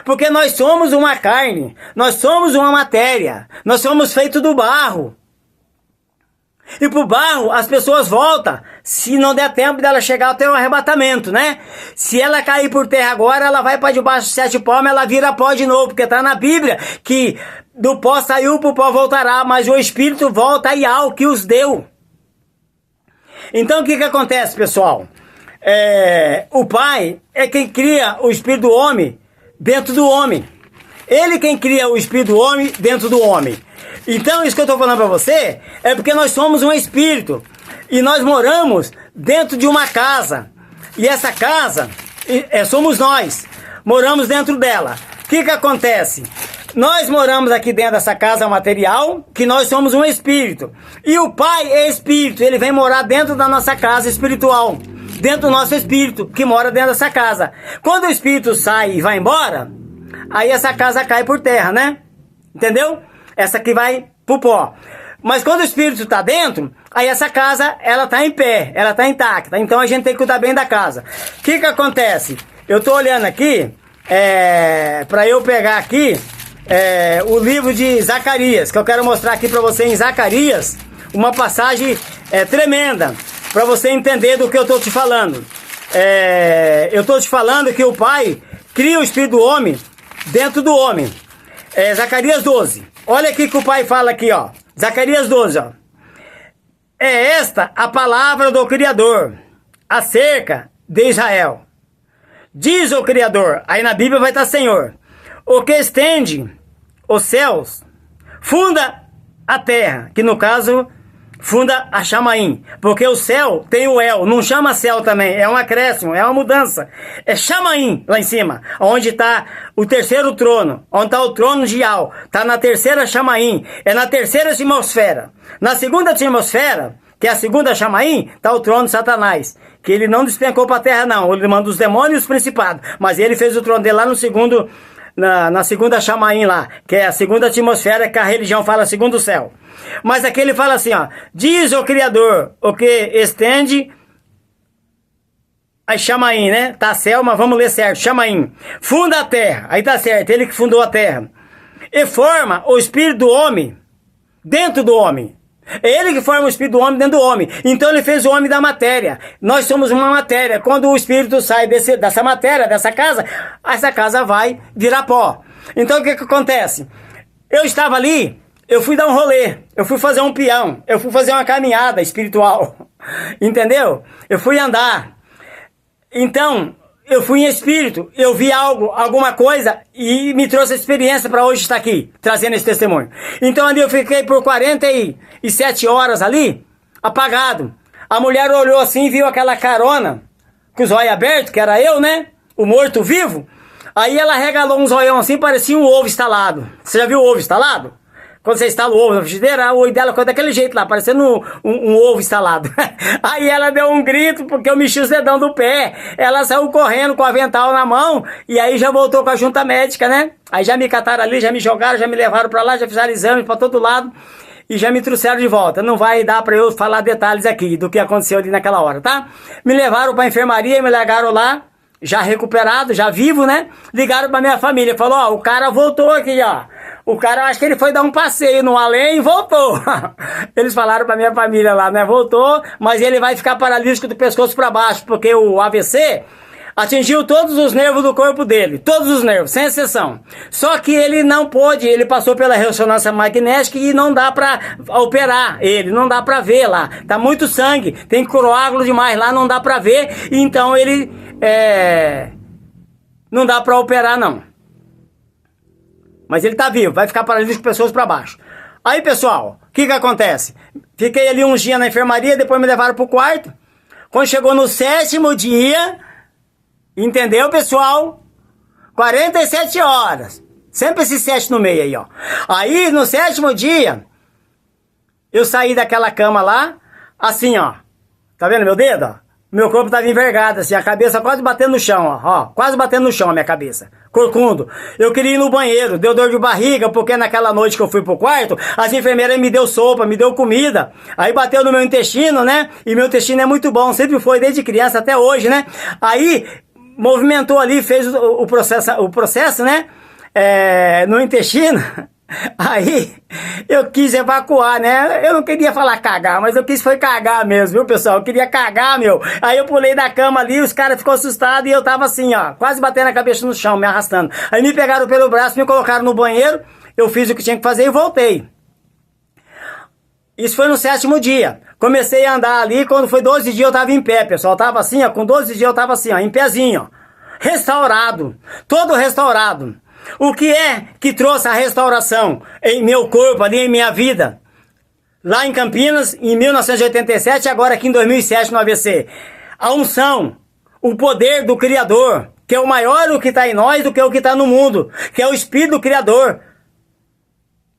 Porque nós somos uma carne, nós somos uma matéria, nós somos feitos do barro. E pro barro as pessoas voltam, se não der tempo dela chegar até o arrebatamento, né? Se ela cair por terra agora, ela vai para debaixo de 7 palmos, ela vira pó de novo, porque tá na Bíblia que do pó saiu, pro pó voltará, mas o Espírito volta a Yahweh que os deu. Então o que que acontece, pessoal? O Pai é quem cria o Espírito do homem dentro do homem. Ele quem cria o Espírito do homem dentro do homem. Então, isso que eu estou falando para você é porque nós somos um espírito e nós moramos dentro de uma casa. E essa casa somos nós. Moramos dentro dela. O que que acontece? Nós moramos aqui dentro dessa casa material, que nós somos um espírito. E o Pai é espírito, ele vem morar dentro da nossa casa espiritual. Dentro do nosso espírito, que mora dentro dessa casa. Quando o espírito sai e vai embora, aí essa casa cai por terra, né? Entendeu? Essa aqui vai pro pó. Mas quando o espírito está dentro, aí essa casa, ela tá em pé, ela tá intacta. Então a gente tem que cuidar bem da casa. O que que acontece? Eu tô olhando aqui, para eu pegar aqui, o livro de Zacarias, que eu quero mostrar aqui para você em Zacarias, uma passagem tremenda, para você entender do que eu tô te falando. Eu tô te falando que o Pai cria o espírito do homem dentro do homem. Zacarias 12. Olha aqui que o Pai fala aqui, ó. Zacarias 12, ó. É esta a palavra do Criador acerca de Israel. Diz o Criador, aí na Bíblia vai estar Senhor, o que estende os céus, funda a terra, que no caso funda a Chamaim, porque o céu tem o El, não chama céu também, é um acréscimo, é uma mudança. É Chamaim lá em cima, onde está o terceiro trono, onde está o trono de Yahweh, está na terceira Chamaim, é na terceira atmosfera. Na segunda atmosfera, que é a segunda Chamaim, está o trono de Satanás, que ele não despencou para a terra não, ele manda os demônios e os principados, mas ele fez o trono dele lá no segundo, na segunda Chamaim lá, que é a segunda atmosfera, que a religião fala segundo céu. Mas aqui ele fala assim, ó, diz o Criador, o que estende a Chamaim, né? Tá céu, mas vamos ler certo, Chamaim. Funda a terra, aí tá certo, ele que fundou a terra. E forma o espírito do homem dentro do homem. É ele que forma o espírito do homem dentro do homem. Então ele fez o homem da matéria. Nós somos uma matéria. Quando o espírito sai dessa matéria, dessa casa, essa casa vai virar pó. Então o que que acontece? Eu estava ali, eu fui dar um rolê, eu fui fazer um peão, eu fui fazer uma caminhada espiritual, entendeu? Eu fui andar. Então, eu fui em espírito, eu vi algo, alguma coisa e me trouxe a experiência para hoje estar aqui, trazendo esse testemunho. Então ali eu fiquei por 47 horas ali, apagado. A mulher olhou assim, viu aquela carona, com os olhos abertos, que era eu, né? O morto-vivo. Aí ela regalou um zoião assim, parecia um ovo estalado. Você já viu o ovo estalado? Quando você estala o ovo na frigideira, o olho dela ficou daquele jeito lá, parecendo um ovo estalado. Aí ela deu um grito, porque eu mexi os dedão do pé. Ela saiu correndo com o avental na mão, e aí já voltou com a junta médica, né? Aí já me cataram ali, já me jogaram, já me levaram pra lá, já fizeram exames pra todo lado, e já me trouxeram de volta. Não vai dar pra eu falar detalhes aqui do que aconteceu ali naquela hora, tá? Me levaram pra enfermaria, me largaram lá, já recuperado, já vivo, né? Ligaram pra minha família, falou, ó, o cara voltou aqui, ó. O cara, acho que ele foi dar um passeio no além e voltou. Eles falaram pra minha família lá, né? Voltou, mas ele vai ficar paralítico do pescoço pra baixo, porque o AVC atingiu todos os nervos do corpo dele. Todos os nervos, sem exceção. Só que ele não pôde, ele passou pela ressonância magnética e não dá pra operar ele, não dá pra ver lá. Tá muito sangue, tem coágulo demais lá, não dá pra ver. Então ele, não dá pra operar não. Mas ele tá vivo, vai ficar paralítico pessoas para baixo. Aí, pessoal, o que acontece? Fiquei ali uns dias na enfermaria, depois me levaram pro quarto. Quando chegou no 7º dia, entendeu, pessoal? 47 horas. Sempre esse 7 no meio aí, ó. Aí, no 7º dia, eu saí daquela cama lá, assim, ó. Tá vendo meu dedo, ó? Meu corpo tava envergado, assim, a cabeça quase batendo no chão, ó, quase batendo no chão a minha cabeça, corcundo. Eu queria ir no banheiro, deu dor de barriga, porque naquela noite que eu fui pro quarto, as enfermeiras me deu sopa, me deu comida, aí bateu no meu intestino, né, e meu intestino é muito bom, sempre foi desde criança até hoje, né, aí movimentou ali, fez o processo, né, no intestino. Aí eu quis evacuar, né? Eu não queria falar cagar, mas eu quis foi cagar mesmo, viu, pessoal? Eu queria cagar, meu. Aí eu pulei da cama ali, os caras ficou assustados e eu tava assim, ó, quase batendo a cabeça no chão, me arrastando. Aí me pegaram pelo braço, me colocaram no banheiro, eu fiz o que tinha que fazer e voltei. Isso foi no 7º dia. Comecei a andar ali, quando foi 12 dias eu tava em pé, pessoal. Eu tava assim, ó, com 12 dias eu tava assim, ó, em pezinho, ó. Restaurado, todo restaurado. O que é que trouxe a restauração em meu corpo, ali em minha vida? Lá em Campinas, em 1987, agora aqui em 2007 no AVC. A unção, o poder do Criador, que é o maior do que está em nós do que o que está no mundo, que é o Espírito do Criador,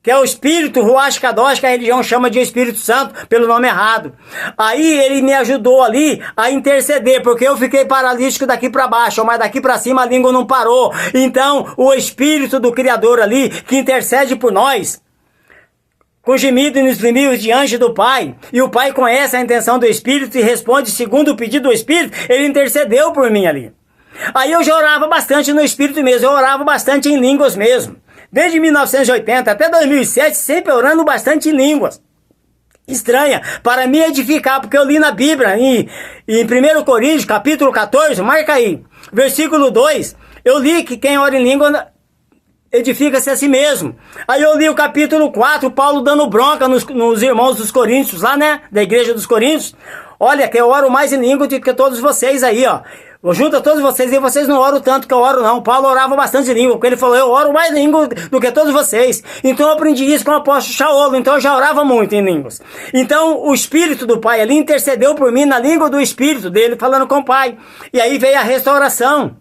que é o Espírito Ruach Kadosh, que a religião chama de Espírito Santo, pelo nome errado. Aí ele me ajudou ali a interceder, porque eu fiquei paralítico daqui para baixo, mas daqui para cima a língua não parou. Então, o Espírito do Criador ali, que intercede por nós, com gemido e nos limites diante do Pai, e o Pai conhece a intenção do Espírito e responde segundo o pedido do Espírito, ele intercedeu por mim ali. Aí eu já orava bastante no Espírito mesmo, eu orava bastante em línguas mesmo. Desde 1980 até 2007, sempre orando bastante em línguas. Estranha, para me edificar, porque eu li na Bíblia, em 1 Coríntios, capítulo 14, marca aí, versículo 2, eu li que quem ora em língua edifica-se a si mesmo. Aí eu li o capítulo 4, Paulo dando bronca nos irmãos dos Coríntios, lá, né, da igreja dos Coríntios. Olha, que eu oro mais em língua do que todos vocês aí, ó. Eu junto a todos vocês e vocês não oram tanto que eu oro não. Paulo orava bastante em língua, porque ele falou, eu oro mais em língua do que todos vocês. Então eu aprendi isso com o apóstolo Shaolo, então eu já orava muito em línguas. Então o Espírito do Pai ali intercedeu por mim na língua do Espírito dele, falando com o Pai. E aí veio a restauração,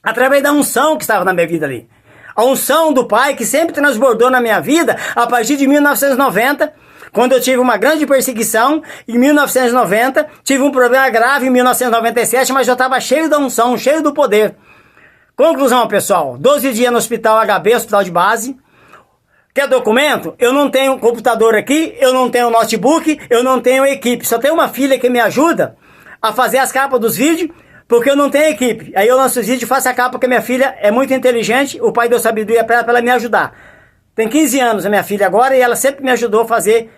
através da unção que estava na minha vida ali. A unção do Pai que sempre transbordou na minha vida a partir de 1990, quando eu tive uma grande perseguição, em 1990, tive um problema grave em 1997, mas eu estava cheio da unção, cheio do poder. Conclusão, pessoal, 12 dias no hospital HB, hospital de base. Quer documento? Eu não tenho computador aqui, eu não tenho notebook, eu não tenho equipe. Só tenho uma filha que me ajuda a fazer as capas dos vídeos, porque eu não tenho equipe. Aí eu lanço os vídeos e faço a capa, porque minha filha é muito inteligente, o pai deu sabedoria para ela me ajudar. Tem 15 anos a minha filha agora e ela sempre me ajudou a fazer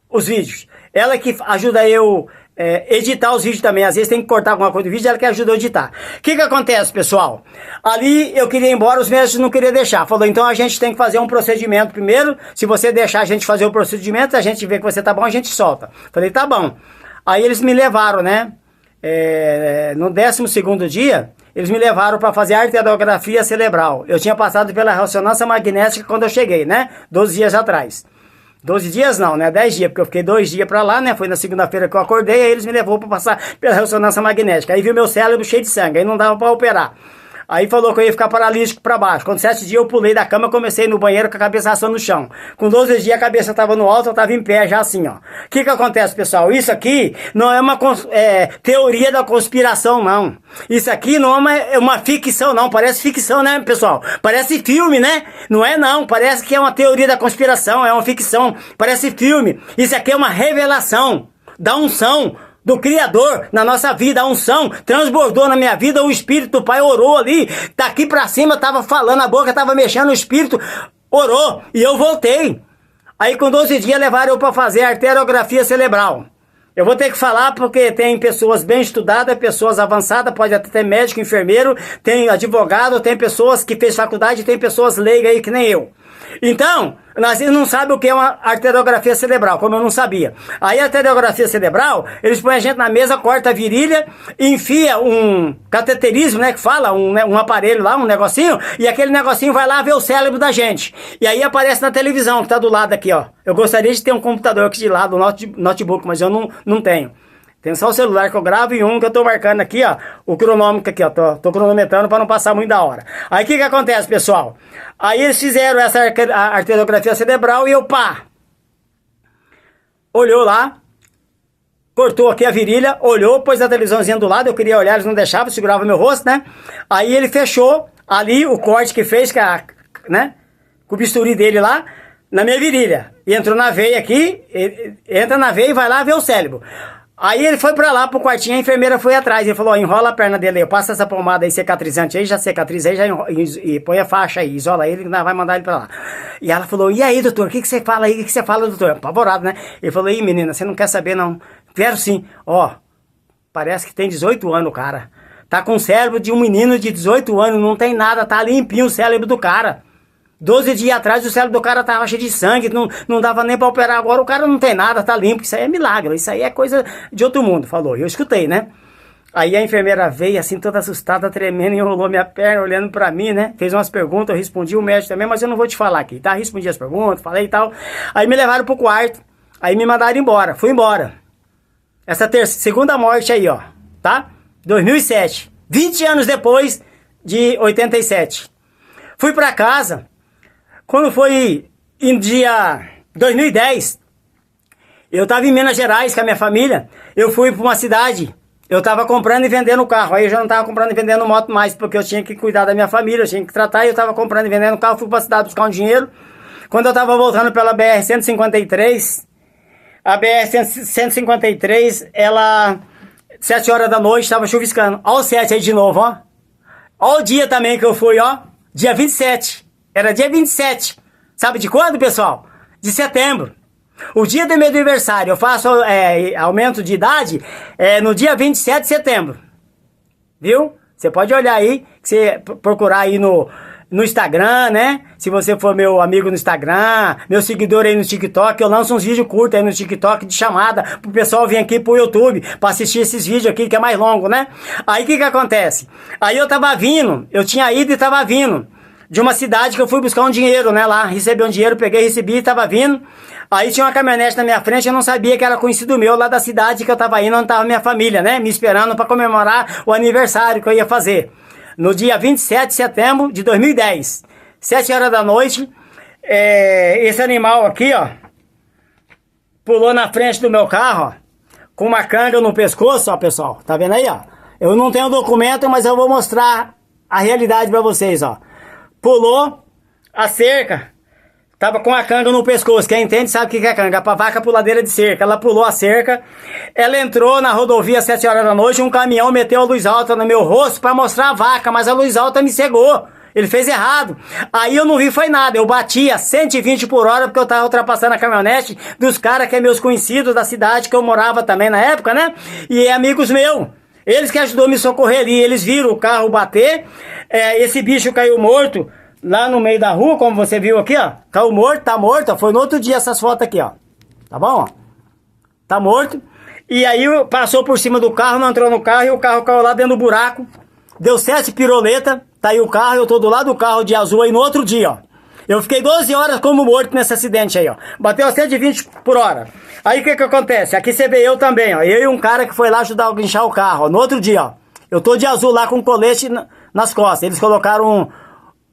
os vídeos. Ela que ajuda eu editar os vídeos também. Às vezes tem que cortar alguma coisa do vídeo, ela que ajuda a editar. O que acontece, pessoal? Ali eu queria ir embora, os médicos não queriam deixar. Falou, então a gente tem que fazer um procedimento primeiro. Se você deixar a gente fazer o procedimento, a gente vê que você tá bom, a gente solta. Falei, tá bom. Aí eles me levaram, né? No 12º dia, eles me levaram para fazer arteriografia cerebral. Eu tinha passado pela ressonância magnética quando eu cheguei, né? 12 dias atrás. 12 dias não, né? 10 dias, porque eu fiquei 2 dias pra lá, né? Foi na segunda-feira que eu acordei, aí eles me levou pra passar pela ressonância magnética. Aí viu meu cérebro cheio de sangue, aí não dava pra operar. Aí falou que eu ia ficar paralítico pra baixo. Com 7 dias eu pulei da cama, comecei no banheiro com a cabeça só no chão. Com 12 dias a cabeça tava no alto, eu tava em pé já assim, ó. O que acontece, pessoal? Isso aqui não é uma teoria da conspiração, não. Isso aqui não é uma ficção, não. Parece ficção, né, pessoal? Parece filme, né? Não é, não. Parece que é uma teoria da conspiração, é uma ficção. Parece filme. Isso aqui é uma revelação da unção do Criador na nossa vida. A unção transbordou na minha vida, o Espírito do Pai orou ali, daqui pra cima, tava falando, a boca tava mexendo, o Espírito orou, e eu voltei. Aí com 12 dias levaram eu pra fazer arteriografia cerebral. Eu vou ter que falar porque tem pessoas bem estudadas, pessoas avançadas, pode até ter médico, enfermeiro, tem advogado, tem pessoas que fez faculdade, tem pessoas leigas aí que nem eu. Então, nós não sabemos o que é uma arteriografia cerebral, como eu não sabia. Aí a arteriografia cerebral, eles põem a gente na mesa, corta a virilha, enfia um cateterismo, né, que fala, um aparelho lá, um negocinho, e aquele negocinho vai lá ver o cérebro da gente. E aí aparece na televisão, que tá do lado aqui, ó. Eu gostaria de ter um computador aqui de lado, um notebook, mas eu não tenho. Tem só o celular que eu gravo e um que eu tô marcando aqui, ó, o cronômetro aqui, ó, tô cronometrando para não passar muito da hora. Aí o que acontece, pessoal? Aí eles fizeram essa arteriografia cerebral e eu, pá, olhou lá, cortou aqui a virilha, olhou, pôs a televisãozinha do lado, eu queria olhar, eles não deixavam, segurava meu rosto, né? Aí ele fechou ali o corte que fez, né, com o bisturi dele lá, na minha virilha. E entrou na veia aqui, entra na veia e vai lá ver o cérebro. Aí ele foi pra lá pro quartinho, a enfermeira foi atrás, ele falou, ó, enrola a perna dele aí, eu passo essa pomada aí cicatrizante aí, já cicatriza aí, e põe a faixa aí, isola ele, vai mandar ele pra lá. E ela falou, e aí, doutor, o que você fala aí, o que você fala, doutor? Apavorado, né? Ele falou, ih, menina, você não quer saber não? Quero sim. Ó, parece que tem 18 anos o cara, tá com o cérebro de um menino de 18 anos, não tem nada, tá limpinho o cérebro do cara. 12 dias atrás o cérebro do cara tava cheio de sangue, não dava nem pra operar, agora o cara não tem nada, tá limpo, isso aí é milagre, isso aí é coisa de outro mundo, falou, eu escutei, né? Aí a enfermeira veio assim, toda assustada, tremendo, enrolou minha perna, olhando pra mim, né? Fez umas perguntas, eu respondi, o médico também, mas eu não vou te falar aqui, tá? Respondi as perguntas, falei e tal. Aí me levaram pro quarto, aí me mandaram embora, fui embora. Essa segunda morte aí, ó, tá? 2007, 20 anos depois de 87. Fui pra casa. Quando foi em dia 2010, eu estava em Minas Gerais com a minha família, eu fui para uma cidade, eu estava comprando e vendendo carro, aí eu já não estava comprando e vendendo moto mais, porque eu tinha que cuidar da minha família, eu tinha que tratar, e eu estava comprando e vendendo carro, fui para a cidade buscar um dinheiro. Quando eu estava voltando pela BR-153, a BR-153, ela, 7 horas da noite, estava chuviscando, ó o 7 aí de novo, ó. Ó o dia também que eu fui, ó, dia 27. Era dia 27. Sabe de quando, pessoal? De setembro. O dia do meu aniversário, eu faço aumento de idade no dia 27 de setembro. Viu? Você pode olhar aí, você procurar aí no Instagram, né? Se você for meu amigo no Instagram, meu seguidor aí no TikTok, eu lanço uns vídeos curtos aí no TikTok de chamada pro pessoal vir aqui pro YouTube pra assistir esses vídeos aqui que é mais longo, né? Aí o que acontece? Aí eu tava vindo, eu tinha ido e tava vindo de uma cidade que eu fui buscar um dinheiro, né, lá, recebi um dinheiro, peguei, recebi e tava vindo, aí tinha uma caminhonete na minha frente, eu não sabia que era conhecido meu lá da cidade que eu tava indo, onde tava minha família, né, me esperando pra comemorar o aniversário que eu ia fazer, no dia 27 de setembro de 2010, 7 horas da noite, esse animal aqui, ó, pulou na frente do meu carro, ó, com uma canga no pescoço, ó, pessoal, tá vendo aí, ó, eu não tenho documento, mas eu vou mostrar a realidade pra vocês, ó. Pulou a cerca, tava com a canga no pescoço, quem entende sabe o que é canga, a vaca puladeira de cerca, ela pulou a cerca, ela entrou na rodovia às 7 horas da noite, um caminhão meteu a luz alta no meu rosto pra mostrar a vaca, mas a luz alta me cegou, Ele fez errado. Aí eu não vi foi nada. Eu batia 120 por hora porque eu tava ultrapassando a caminhonete dos caras que é meus conhecidos da cidade que eu morava também na época, né? E amigos meus. Eles que ajudou a me socorrer ali. Eles viram o carro bater. Esse bicho caiu morto lá no meio da rua, como você viu aqui, ó. Caiu morto, tá morto. Ó. Foi no outro dia essas fotos aqui, ó. Tá bom, ó? Tá morto. E aí passou por cima do carro, não entrou no carro e o carro caiu lá dentro do buraco. Deu 7 piroletas. Tá aí o carro, eu tô do lado do carro de azul aí no outro dia, ó. Eu fiquei 12 horas como morto nesse acidente aí, ó. Bateu a 120 por hora. Aí o que que acontece? Aqui você vê eu também, ó. Eu e um cara que foi lá ajudar a guinchar o carro, ó. No outro dia, ó. Eu tô de azul lá com colete nas costas. Eles colocaram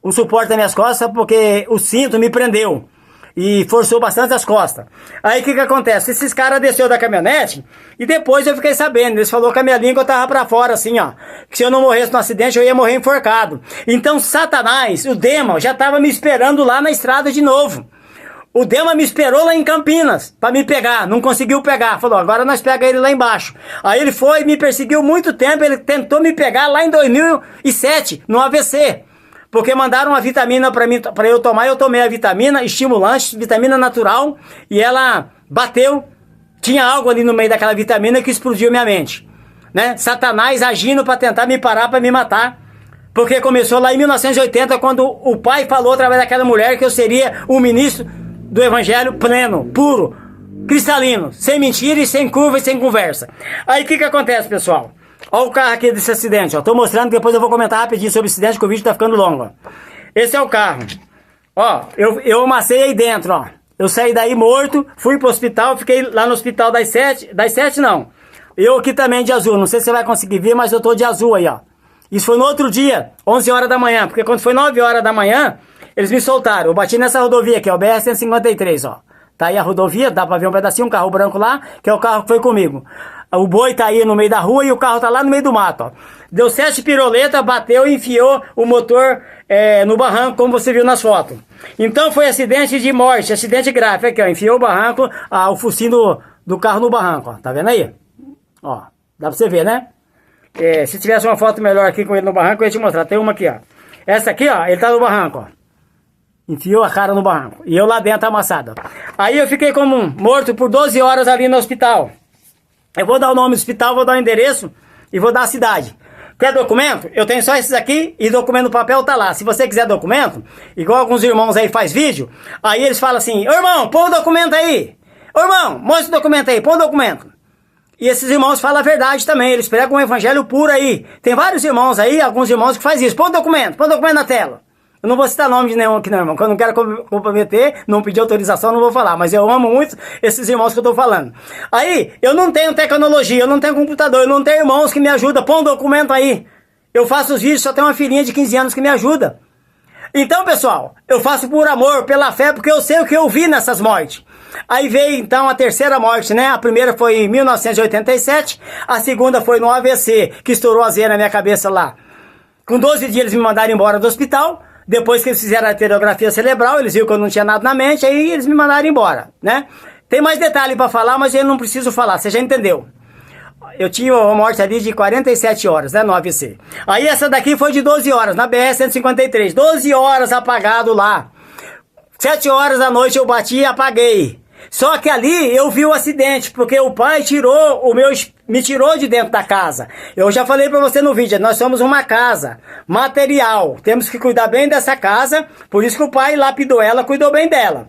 um suporte nas minhas costas porque o cinto me prendeu. E forçou bastante as costas. Aí o que que acontece? Esses caras desceu da caminhonete e depois eu fiquei sabendo. Eles falaram que a minha língua tava pra fora, assim, ó. Que se eu não morresse no acidente, eu ia morrer enforcado. Então Satanás, o Dema, já tava me esperando lá na estrada de novo. O Dema me esperou lá em Campinas pra me pegar. Não conseguiu pegar. Falou, agora nós pega ele lá embaixo. Aí ele foi, me perseguiu muito tempo. Ele tentou me pegar lá em 2007, no AVC. Porque mandaram uma vitamina pra mim, pra eu tomar, eu tomei a vitamina, estimulante, vitamina natural, e ela bateu, tinha algo ali no meio daquela vitamina que explodiu minha mente, né? Satanás agindo pra tentar me parar, pra me matar, porque começou lá em 1980, quando o pai falou através daquela mulher que eu seria o ministro do evangelho pleno, puro, cristalino, sem mentira e sem curva e sem conversa. Aí o que que acontece, pessoal? Olha o carro aqui desse acidente, ó. Tô mostrando, depois eu vou comentar rapidinho sobre o acidente, que o vídeo tá ficando longo, ó. Esse é o carro. Ó, eu amassei aí dentro, ó. Eu saí daí morto, fui pro hospital, fiquei lá no hospital das 7. Das 7 não. Eu aqui também de azul, não sei se você vai conseguir ver, mas eu tô de azul aí, ó. Isso foi no outro dia, 11 horas da manhã, porque quando foi 9 horas da manhã, eles me soltaram. Eu bati nessa rodovia aqui, ó, BR-153, ó. Tá aí a rodovia, dá pra ver um pedacinho, um carro branco lá, que é o carro que foi comigo. O boi tá aí no meio da rua e o carro tá lá no meio do mato, ó. Deu 7 piroletas, bateu e enfiou o motor no barranco, como você viu nas fotos. Então foi acidente de morte, acidente grave. Aqui, ó, enfiou o barranco, o focinho do carro no barranco, ó. Tá vendo aí? Ó, dá pra você ver, né? Se tivesse uma foto melhor aqui com ele no barranco, eu ia te mostrar. Tem uma aqui, ó. Essa aqui, ó, ele tá no barranco, ó. Enfiou a cara no barranco. E eu lá dentro amassado. Aí eu fiquei como morto por 12 horas ali no hospital. Eu vou dar o nome do hospital, vou dar o endereço e vou dar a cidade. Quer documento? Eu tenho só esses aqui e documento no papel tá lá. Se você quiser documento, igual alguns irmãos aí faz vídeo, aí eles falam assim, ô irmão, põe o documento aí. Ô irmão, mostra o documento aí, põe o documento. E esses irmãos falam a verdade também, eles pregam um evangelho puro aí. Tem vários irmãos aí, alguns irmãos que fazem isso. Põe o documento na tela. Eu não vou citar nome de nenhum aqui não, irmão, porque eu não quero comprometer, não pedir autorização, não vou falar, mas eu amo muito esses irmãos que eu tô falando. Aí, eu não tenho tecnologia, eu não tenho computador, eu não tenho irmãos que me ajudam, põe um documento aí. Eu faço os vídeos, só tenho uma filhinha de 15 anos que me ajuda. Então, pessoal, eu faço por amor, pela fé, porque eu sei o que eu vi nessas mortes. Aí veio, então, a terceira morte, né? A primeira foi em 1987, a segunda foi no AVC, que estourou a veia na minha cabeça lá. Com 12 dias eles me mandaram embora do hospital. Depois que eles fizeram a arteriografia cerebral, eles viram que eu não tinha nada na mente, aí eles me mandaram embora, né? Tem mais detalhe para falar, mas eu não preciso falar, você já entendeu. Eu tinha uma morte ali de 47 horas, né, no AVC. Aí essa daqui foi de 12 horas, na BR-153, 12 horas apagado lá. 7 horas da noite eu bati e apaguei. Só que ali eu vi o acidente, porque o pai me tirou de dentro da casa. Eu já falei pra você no vídeo, nós somos uma casa material. Temos que cuidar bem dessa casa, por isso que o pai lapidou ela, cuidou bem dela.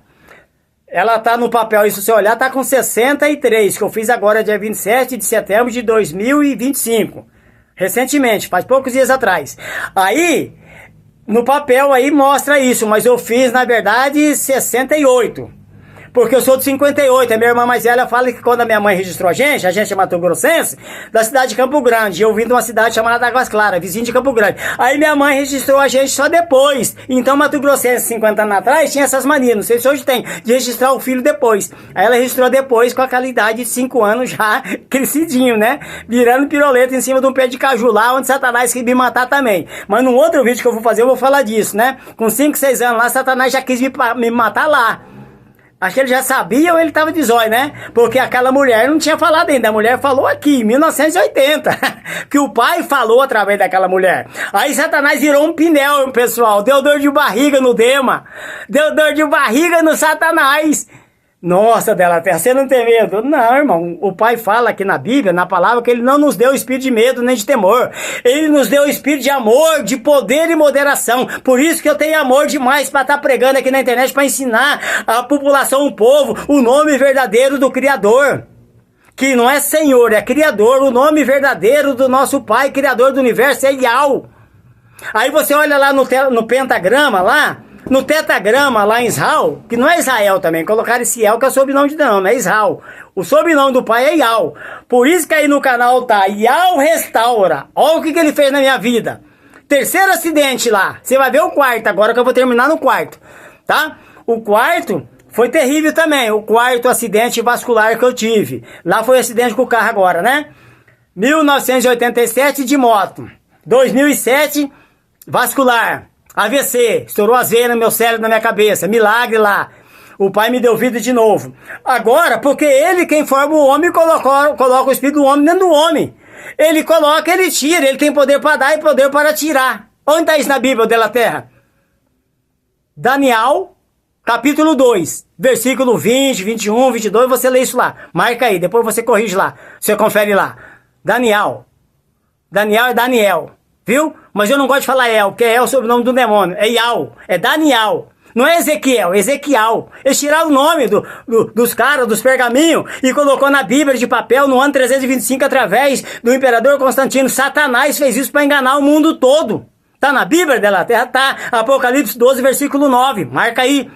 Ela tá no papel, e se você olhar, tá com 63, que eu fiz agora dia 27 de setembro de 2025. Recentemente, faz poucos dias atrás. Aí, no papel aí mostra isso, mas eu fiz, na verdade, 68. Porque eu sou de 58, a minha irmã mais velha fala que quando a minha mãe registrou a gente é Mato Grossense, da cidade de Campo Grande, eu vim de uma cidade chamada Águas Claras, vizinho de Campo Grande. Aí minha mãe registrou a gente só depois. Então Mato Grossense, 50 anos atrás, tinha essas manias, não sei se hoje tem, de registrar o filho depois. Aí ela registrou depois com aquela idade de 5 anos já crescidinho, né? Virando piroleta em cima de um pé de caju lá, onde Satanás quis me matar também. Mas num outro vídeo que eu vou fazer, eu vou falar disso, né? Com 5, 6 anos lá, Satanás já quis me matar lá. Acho que ele já sabia ou ele tava de zóio, né? Porque aquela mulher não tinha falado ainda. A mulher falou aqui, em 1980. Que o pai falou através daquela mulher. Aí Satanás virou um pneu, pessoal. Deu dor de barriga no Dema. Deu dor de barriga no Satanás. Nossa, Delaterra, você não tem medo? Não, irmão. O pai fala aqui na Bíblia, na palavra, que ele não nos deu espírito de medo nem de temor. Ele nos deu espírito de amor, de poder e moderação. Por isso que eu tenho amor demais para estar pregando aqui na internet, para ensinar a população, o povo, o nome verdadeiro do Criador. Que não é Senhor, é Criador. O nome verdadeiro do nosso Pai, Criador do Universo, é Yahweh. Aí você olha lá no pentagrama, lá, no tetagrama, lá em Israel, que não é Israel também, colocaram esse El, que é o sobrenome de não é Israel. O sobrenome do pai é Yahweh. Por isso que aí no canal tá Yahweh Restaura. Olha o que ele fez na minha vida. Terceiro acidente lá. Você vai ver o quarto agora, que eu vou terminar no quarto. Tá? O quarto foi terrível também. O quarto acidente vascular que eu tive. Lá foi acidente com o carro agora, né? 1987 de moto. 2007 vascular. AVC, estourou as veias no meu cérebro, na minha cabeça, milagre lá. O pai me deu vida de novo. Agora, porque ele quem forma o homem, coloca o espírito do homem dentro do homem. Ele coloca, ele tira, ele tem poder para dar e poder para tirar. Onde está isso na Bíblia, Delaterra? Daniel, capítulo 2, versículo 20, 21, 22, você lê isso lá. Marca aí, depois você corrige lá, você confere lá. Daniel é Daniel. Viu? Mas eu não gosto de falar El, porque El é o sobrenome do demônio. É Yahweh, é Daniel. Não é Ezequiel, é Ezequiel. Eles tiraram o nome dos caras, dos pergaminhos, e colocou na Bíblia de papel no ano 325 através do imperador Constantino. Satanás fez isso para enganar o mundo todo. Tá na Bíblia dela? Tá. Apocalipse 12, versículo 9. Marca aí.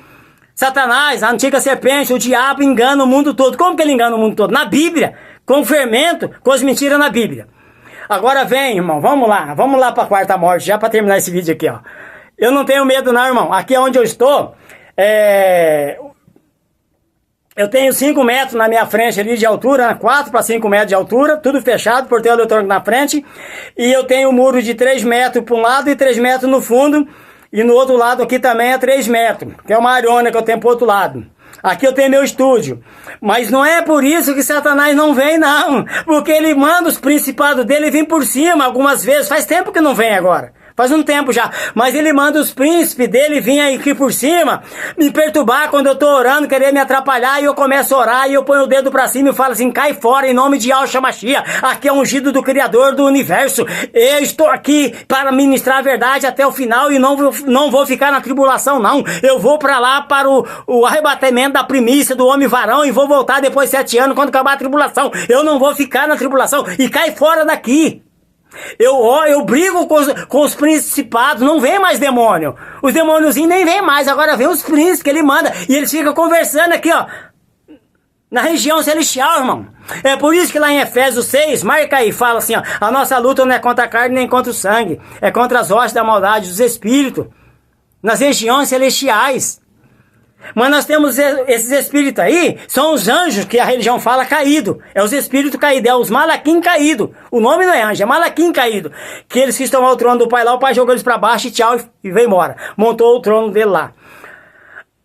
Satanás, a antiga serpente, o diabo engana o mundo todo. Como que ele engana o mundo todo? Na Bíblia. Com fermento, com as mentiras na Bíblia. Agora vem, irmão, vamos lá para a quarta morte, já para terminar esse vídeo aqui, ó. Eu não tenho medo não, irmão. Aqui onde eu estou, eu tenho 5 metros na minha frente ali de altura, 4 para 5 metros de altura, tudo fechado, portão eletrônico na frente, e eu tenho um muro de 3 metros para um lado e 3 metros no fundo, e no outro lado aqui também é 3 metros, que é uma ariona que eu tenho pro outro lado. Aqui eu tenho meu estúdio. Mas não é por isso que Satanás não vem, não. Porque ele manda os principados dele vir por cima algumas vezes. Faz tempo que não vem agora. Faz um tempo já. Mas ele manda os príncipes dele vir aqui por cima, me perturbar quando eu tô orando, querer me atrapalhar, e eu começo a orar, e eu ponho o dedo pra cima e falo assim, cai fora em nome de Yahshua Mashiach. Aqui é ungido do Criador do Universo. Eu estou aqui para ministrar a verdade até o final e não vou ficar na tribulação, não. Eu vou pra lá para o arrebatamento da primícia do homem varão e vou voltar depois de 7 anos quando acabar a tribulação. Eu não vou ficar na tribulação e cai fora daqui. Eu brigo com os principados, não vem mais demônio. Os demôniozinhos nem vem mais, agora vem os príncipes que ele manda. E eles ficam conversando aqui, ó, na região celestial, irmão. É por isso que lá em Efésios 6, marca aí, fala assim, ó, a nossa luta não é contra a carne nem contra o sangue, é contra as hostes da maldade, dos espíritos, nas regiões celestiais. Mas nós temos esses espíritos aí, são os anjos que a religião fala caído. É os espíritos caídos, é os malaquim caídos. O nome não é anjo, é malaquim caído. Que eles quis tomar o trono do pai lá, o pai jogou eles pra baixo e tchau, e veio embora. Montou o trono dele lá.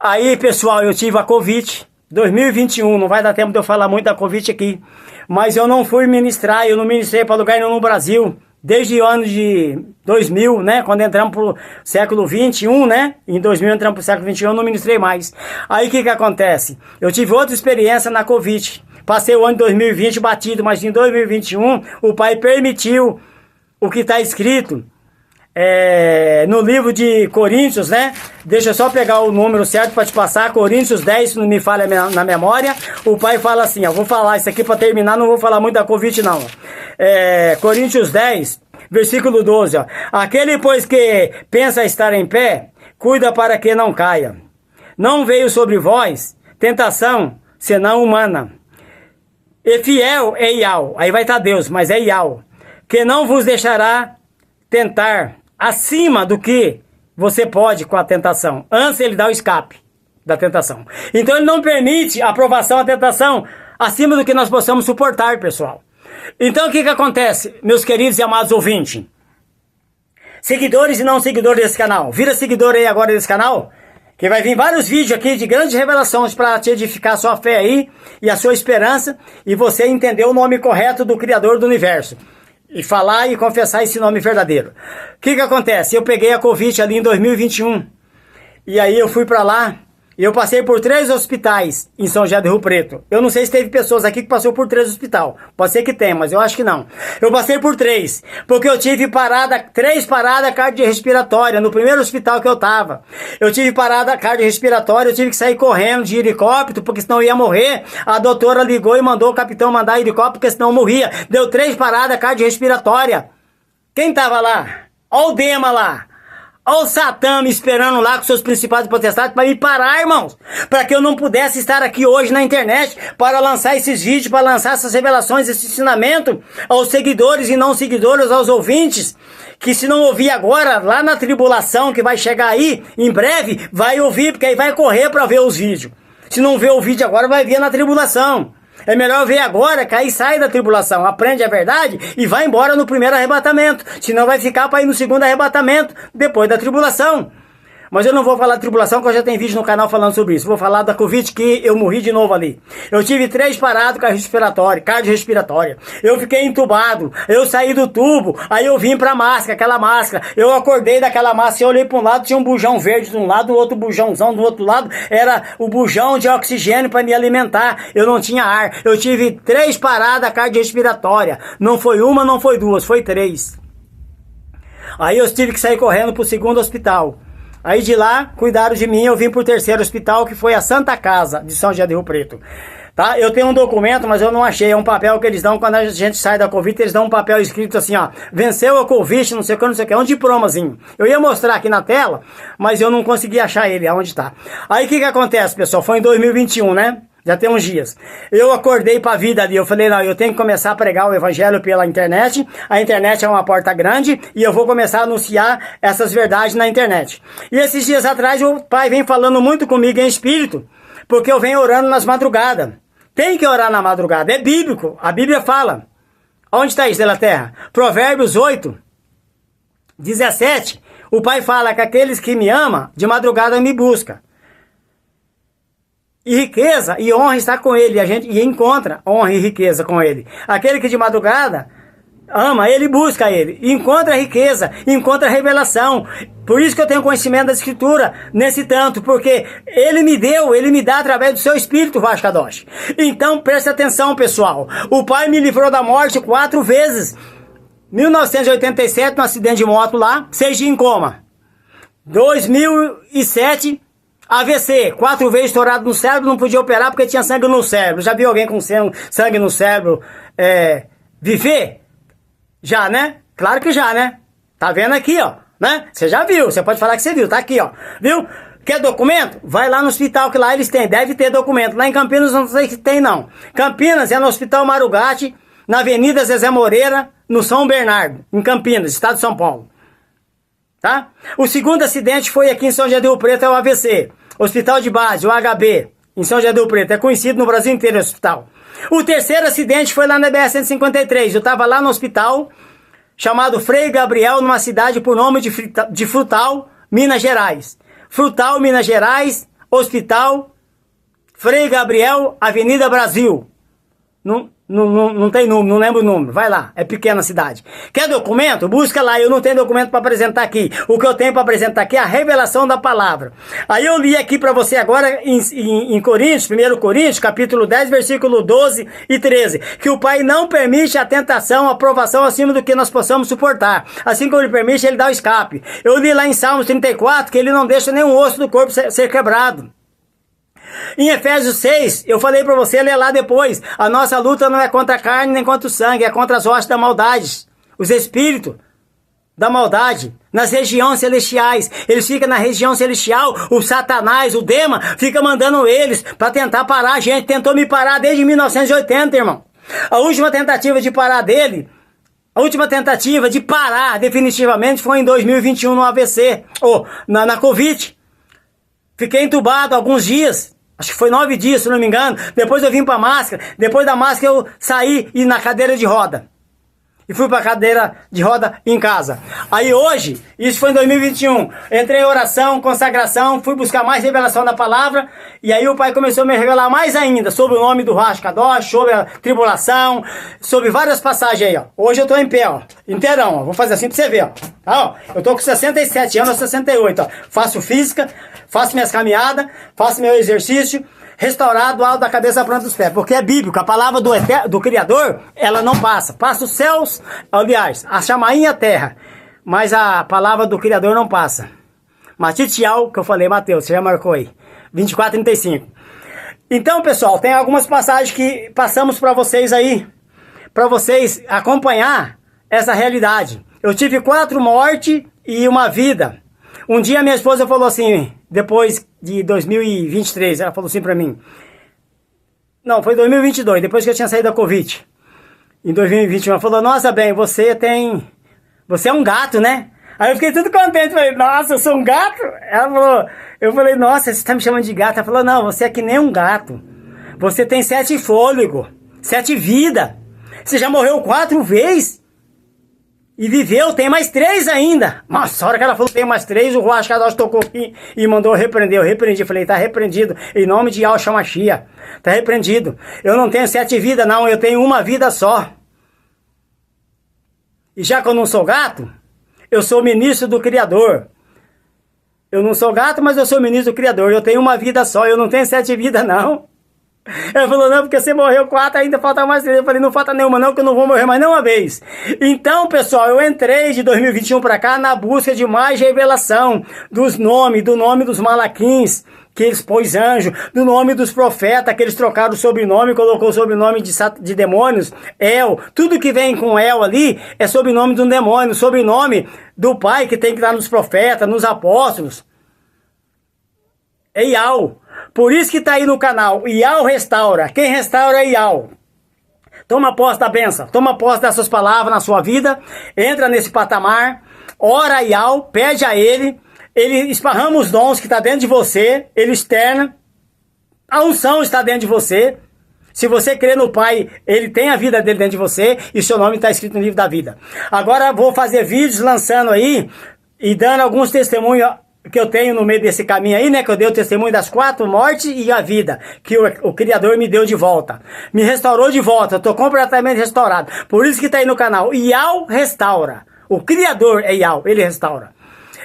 Aí, pessoal, eu tive a Covid, 2021, não vai dar tempo de eu falar muito da Covid aqui. Mas eu não fui ministrar, eu não ministrei pra lugar nenhum no Brasil. Desde o ano de 2000, né, quando entramos pro século 21, né, em 2000 entramos pro século 21, eu não ministrei mais. Aí o que que acontece? Eu tive outra experiência na Covid, passei o ano de 2020 batido, mas em 2021 o pai permitiu o que está escrito no livro de Coríntios, né, deixa eu só pegar o número certo para te passar, Coríntios 10, se não me falha na memória, o pai fala assim, ó, vou falar isso aqui para terminar, não vou falar muito da Covid não, Coríntios 10, versículo 12, ó, aquele pois que pensa estar em pé, cuida para que não caia, não veio sobre vós tentação, senão humana, e fiel é Yahweh, aí vai estar Deus, mas é Yahweh, que não vos deixará tentar acima do que você pode com a tentação. Antes ele dá o escape da tentação. Então ele não permite a aprovação à tentação acima do que nós possamos suportar, pessoal. Então o que que acontece, meus queridos e amados ouvintes? Seguidores e não seguidores desse canal. Vira seguidor aí agora desse canal Que vai vir vários vídeos aqui de grandes revelações para te edificar a sua fé aí e a sua esperança e você entender o nome correto do Criador do Universo. E falar e confessar esse nome verdadeiro. O que acontece? Eu peguei a Covid ali em 2021. E aí eu fui para lá. E eu passei por 3 hospitais em São José do Rio Preto. Eu não sei se teve pessoas aqui que passou por 3 hospitais. Pode ser que tenha, mas eu acho que não. Eu passei por 3, porque eu tive 3 paradas cardiorrespiratórias no primeiro hospital que eu tava. Eu tive parada cardiorrespiratória, eu tive que sair correndo de helicóptero, porque senão eu ia morrer. A doutora ligou e mandou o capitão mandar helicóptero, porque senão eu morria. Deu 3 paradas cardiorrespiratórias. Quem tava lá? Ó o Dema lá. Olha o Satã me esperando lá com seus principais potestades para me parar, irmãos. Para que eu não pudesse estar aqui hoje na internet para lançar esses vídeos, para lançar essas revelações, esse ensinamento aos seguidores e não seguidores, aos ouvintes. Que se não ouvir agora, lá na tribulação que vai chegar aí, em breve, vai ouvir, porque aí vai correr para ver os vídeos. Se não ver o vídeo agora, vai ver na tribulação. É melhor ver agora, que aí sai da tribulação, aprende a verdade e vai embora no primeiro arrebatamento. Senão vai ficar para ir no segundo arrebatamento, depois da tribulação. Mas eu não vou falar de tribulação, porque eu já tenho vídeo no canal falando sobre isso. Vou falar da Covid, que eu morri de novo ali. Eu tive 3 paradas cardiorrespiratórias. Eu fiquei entubado. Eu saí do tubo. Aí eu vim pra máscara, aquela máscara. Eu acordei daquela máscara. Eu olhei pra um lado, tinha um bujão verde de um lado, o outro bujãozão do outro lado. Era o bujão de oxigênio para me alimentar. Eu não tinha ar. Eu tive 3 paradas cardiorrespiratórias. Não foi uma, não foi 2, foi 3. Aí eu tive que sair correndo pro segundo hospital. Aí de lá, cuidaram de mim, eu vim pro 3º hospital, que foi a Santa Casa, de São José do Rio Preto. Tá? Eu tenho um documento, mas eu não achei, é um papel que eles dão quando a gente sai da Covid, eles dão um papel escrito assim, ó, venceu a Covid, não sei o que, é um diplomazinho. Eu ia mostrar aqui na tela, mas eu não consegui achar ele, aonde tá. Aí o que acontece, pessoal? Foi em 2021, né? Já tem uns dias. Eu acordei pra vida ali, eu falei, não, eu tenho que começar a pregar o evangelho pela internet. A internet é uma porta grande e eu vou começar a anunciar essas verdades na internet. E esses dias atrás o pai vem falando muito comigo em espírito, porque eu venho orando nas madrugadas. Tem que orar na madrugada, é bíblico, a Bíblia fala. Onde está isso, da terra? Provérbios 8, 17. O pai fala que aqueles que me amam, de madrugada me buscam. E riqueza e honra está com ele, e encontra honra e riqueza com ele. Aquele que de madrugada ama, ele busca ele, encontra riqueza, encontra revelação. Por isso que eu tenho conhecimento da Escritura nesse tanto, porque ele me dá através do seu Espírito, Vaz Kadosh. Então preste atenção, pessoal. O pai me livrou da morte 4 vezes. 1987, no acidente de moto lá, 6 dias em coma. 2007, AVC, 4 vezes estourado no cérebro, não podia operar porque tinha sangue no cérebro. Já viu alguém com sangue no cérebro viver? Já, né? Claro que já, né? Tá vendo aqui, ó, né? Você já viu, você pode falar que você viu, tá aqui, ó. Viu? Quer documento? Vai lá no hospital que lá eles têm, deve ter documento. Lá em Campinas não sei se tem, não. Campinas é no Hospital Marugate, na Avenida Zezé Moreira, no São Bernardo, em Campinas, estado de São Paulo. Tá? O segundo acidente foi aqui em São José do Rio Preto, é o AVC. Hospital de Base, o HB, em São José do Rio Preto. É conhecido no Brasil inteiro esse hospital. O terceiro acidente foi lá na BR-153. Eu estava lá no hospital, chamado Frei Gabriel, numa cidade por nome de Frutal, Minas Gerais. Frutal, Minas Gerais, Hospital Frei Gabriel, Avenida Brasil. Não tem número, não lembro o número. Vai lá, é pequena a cidade. Quer documento? Busca lá, eu não tenho documento para apresentar aqui. O que eu tenho para apresentar aqui é a revelação da palavra. Aí eu li aqui para você agora em Coríntios, 1 Coríntios, capítulo 10, versículo 12 e 13. Que o Pai não permite a tentação, a provação acima do que nós possamos suportar. Assim como Ele permite, Ele dá o escape. Eu li lá em Salmos 34 que Ele não deixa nenhum osso do corpo ser quebrado. Em Efésios 6, eu falei para você ler lá depois, a nossa luta não é contra a carne nem contra o sangue, é contra as hostes da maldade, os espíritos da maldade, nas regiões celestiais. Eles ficam na região celestial, o Satanás, o Dema, fica mandando eles para tentar parar a gente. Tentou me parar desde 1980, irmão. A última tentativa de parar dele, a última tentativa de parar definitivamente foi em 2021 no AVC, ou na Covid. Fiquei entubado alguns dias. Acho que foi 9 dias, se não me engano. Depois eu vim pra máscara. Depois da máscara eu saí e na cadeira de roda. e fui pra cadeira de roda em casa. Aí hoje, isso foi em 2021, entrei em oração, consagração, fui buscar mais revelação da palavra, e aí o Pai começou a me revelar mais ainda sobre o nome do Ruach Kadosh, sobre a tribulação, sobre várias passagens aí, ó. Hoje eu tô em pé, ó, inteirão, ó. Vou fazer assim pra você ver, ó. Tá, ó. Eu tô com 67 anos, 68, ó. Faço física, faço minhas caminhadas, faço meu exercício, restaurado, alto da cabeça, planta dos pés. Porque é bíblico, a palavra do Criador, ela não passa. Passa os céus, aliás, a chamainha terra. Mas a palavra do Criador não passa. Matitial, que eu falei, Mateus, você já marcou aí. 24:35. Então, pessoal, tem algumas passagens que passamos para vocês aí. Para vocês acompanhar essa realidade. Eu tive 4 mortes e uma vida. Um dia minha esposa falou assim, depois de 2023, ela falou assim pra mim. Não, foi 2022, depois que eu tinha saído da Covid. Em 2021, ela falou, nossa, bem, você é um gato, né? Aí eu fiquei tudo contente, falei, nossa, eu sou um gato? Ela falou, eu falei, nossa, você tá me chamando de gato? Ela falou, não, você é que nem um gato. Você tem 7 fôlegos, 7 vidas. Você já morreu 4 vezes. E viveu, tem mais 3 ainda. Nossa, a hora que ela falou tem mais 3, o Ruach Kadosh tocou aqui e mandou repreender. Eu repreendi, falei, tá repreendido. Em nome de Yahshua Mashiach. Tá repreendido. Eu não tenho 7 vidas, não. Eu tenho uma vida só. E já que eu não sou gato, eu sou ministro do Criador. Eu não sou gato, mas eu sou ministro do Criador. Eu tenho uma vida só. Eu não tenho 7 vidas, não. Ela falou, não, porque você morreu 4, ainda falta mais 3. Eu falei, não falta nenhuma não, que eu não vou morrer mais nenhuma vez. Então, pessoal, eu entrei de 2021 para cá na busca de mais revelação dos nomes, do nome dos malaquins, que eles pôs anjo, do nome dos profetas, que eles trocaram o sobrenome, colocou o sobrenome de demônios, El. Tudo que vem com El ali é sobrenome de um demônio, sobrenome do Pai que tem que estar nos profetas, nos apóstolos. É Ial. Por isso que tá aí no canal, Ial restaura. Quem restaura é Ial. Toma posse da bênção, toma posse dessas palavras na sua vida, entra nesse patamar, ora a Ial, pede a ele esparrama os dons que está dentro de você, ele externa, a unção está dentro de você. Se você crê no Pai, ele tem a vida dele dentro de você e seu nome está escrito no livro da vida. Agora vou fazer vídeos lançando aí e dando alguns testemunhos que eu tenho no meio desse caminho aí, né? Que eu dei o testemunho das 4 mortes e a vida que o Criador me deu de volta. Me restaurou de volta, eu tô completamente restaurado. Por isso que tá aí no canal. Ial restaura. O Criador é Ial, ele restaura.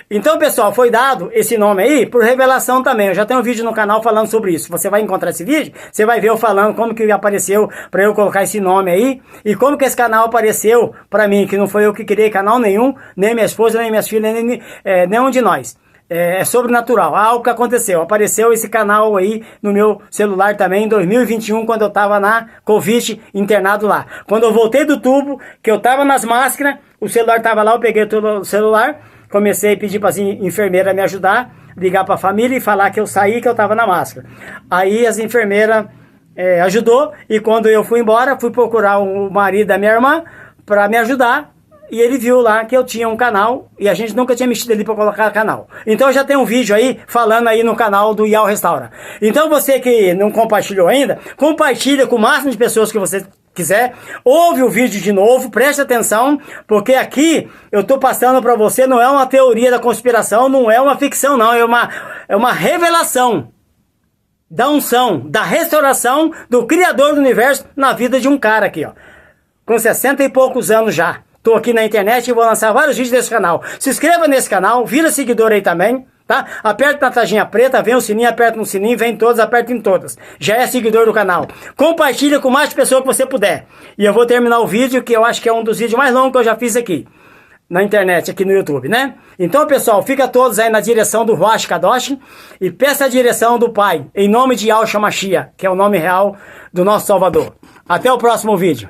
Então, pessoal, foi dado esse nome aí por revelação também. Eu já tenho um vídeo no canal falando sobre isso. Você vai encontrar esse vídeo, você vai ver eu falando como que apareceu para eu colocar esse nome aí. E como que esse canal apareceu para mim, que não foi eu que criei canal nenhum, nem minha esposa, nem minhas filhas, nem nenhum de nós. É sobrenatural, algo que aconteceu. Apareceu esse canal aí no meu celular também em 2021, quando eu tava na Covid, internado lá. Quando eu voltei do tubo, que eu tava nas máscaras, o celular tava lá, eu peguei o celular, comecei a pedir para as enfermeiras me ajudar, ligar para a família e falar que eu saí, que eu tava na máscara. Aí as enfermeiras ajudou, e quando eu fui embora, fui procurar o marido da minha irmã para me ajudar. E ele viu lá que eu tinha um canal e a gente nunca tinha mexido ali para colocar canal. Então já tem um vídeo aí falando aí no canal do Ial Restaura. Então você que não compartilhou ainda, compartilha com o máximo de pessoas que você quiser. Ouve o vídeo de novo, preste atenção, porque aqui eu tô passando para você, não é uma teoria da conspiração, não é uma ficção não, é uma revelação da unção, da restauração do Criador do Universo na vida de um cara aqui, ó. Com 60 e poucos anos já. Tô aqui na internet e vou lançar vários vídeos desse canal. Se inscreva nesse canal, vira seguidor aí também, tá? Aperta na tajinha preta, vem o sininho, aperta no sininho, vem todos, aperta em todas. Já é seguidor do canal. Compartilha com mais pessoas que você puder. E eu vou terminar o vídeo, que eu acho que é um dos vídeos mais longos que eu já fiz aqui. Na internet, aqui no YouTube, né? Então, pessoal, fica todos aí na direção do Ruach Kadosh e peça a direção do Pai, em nome de Yahshua Mashiach, que é o nome real do nosso Salvador. Até o próximo vídeo.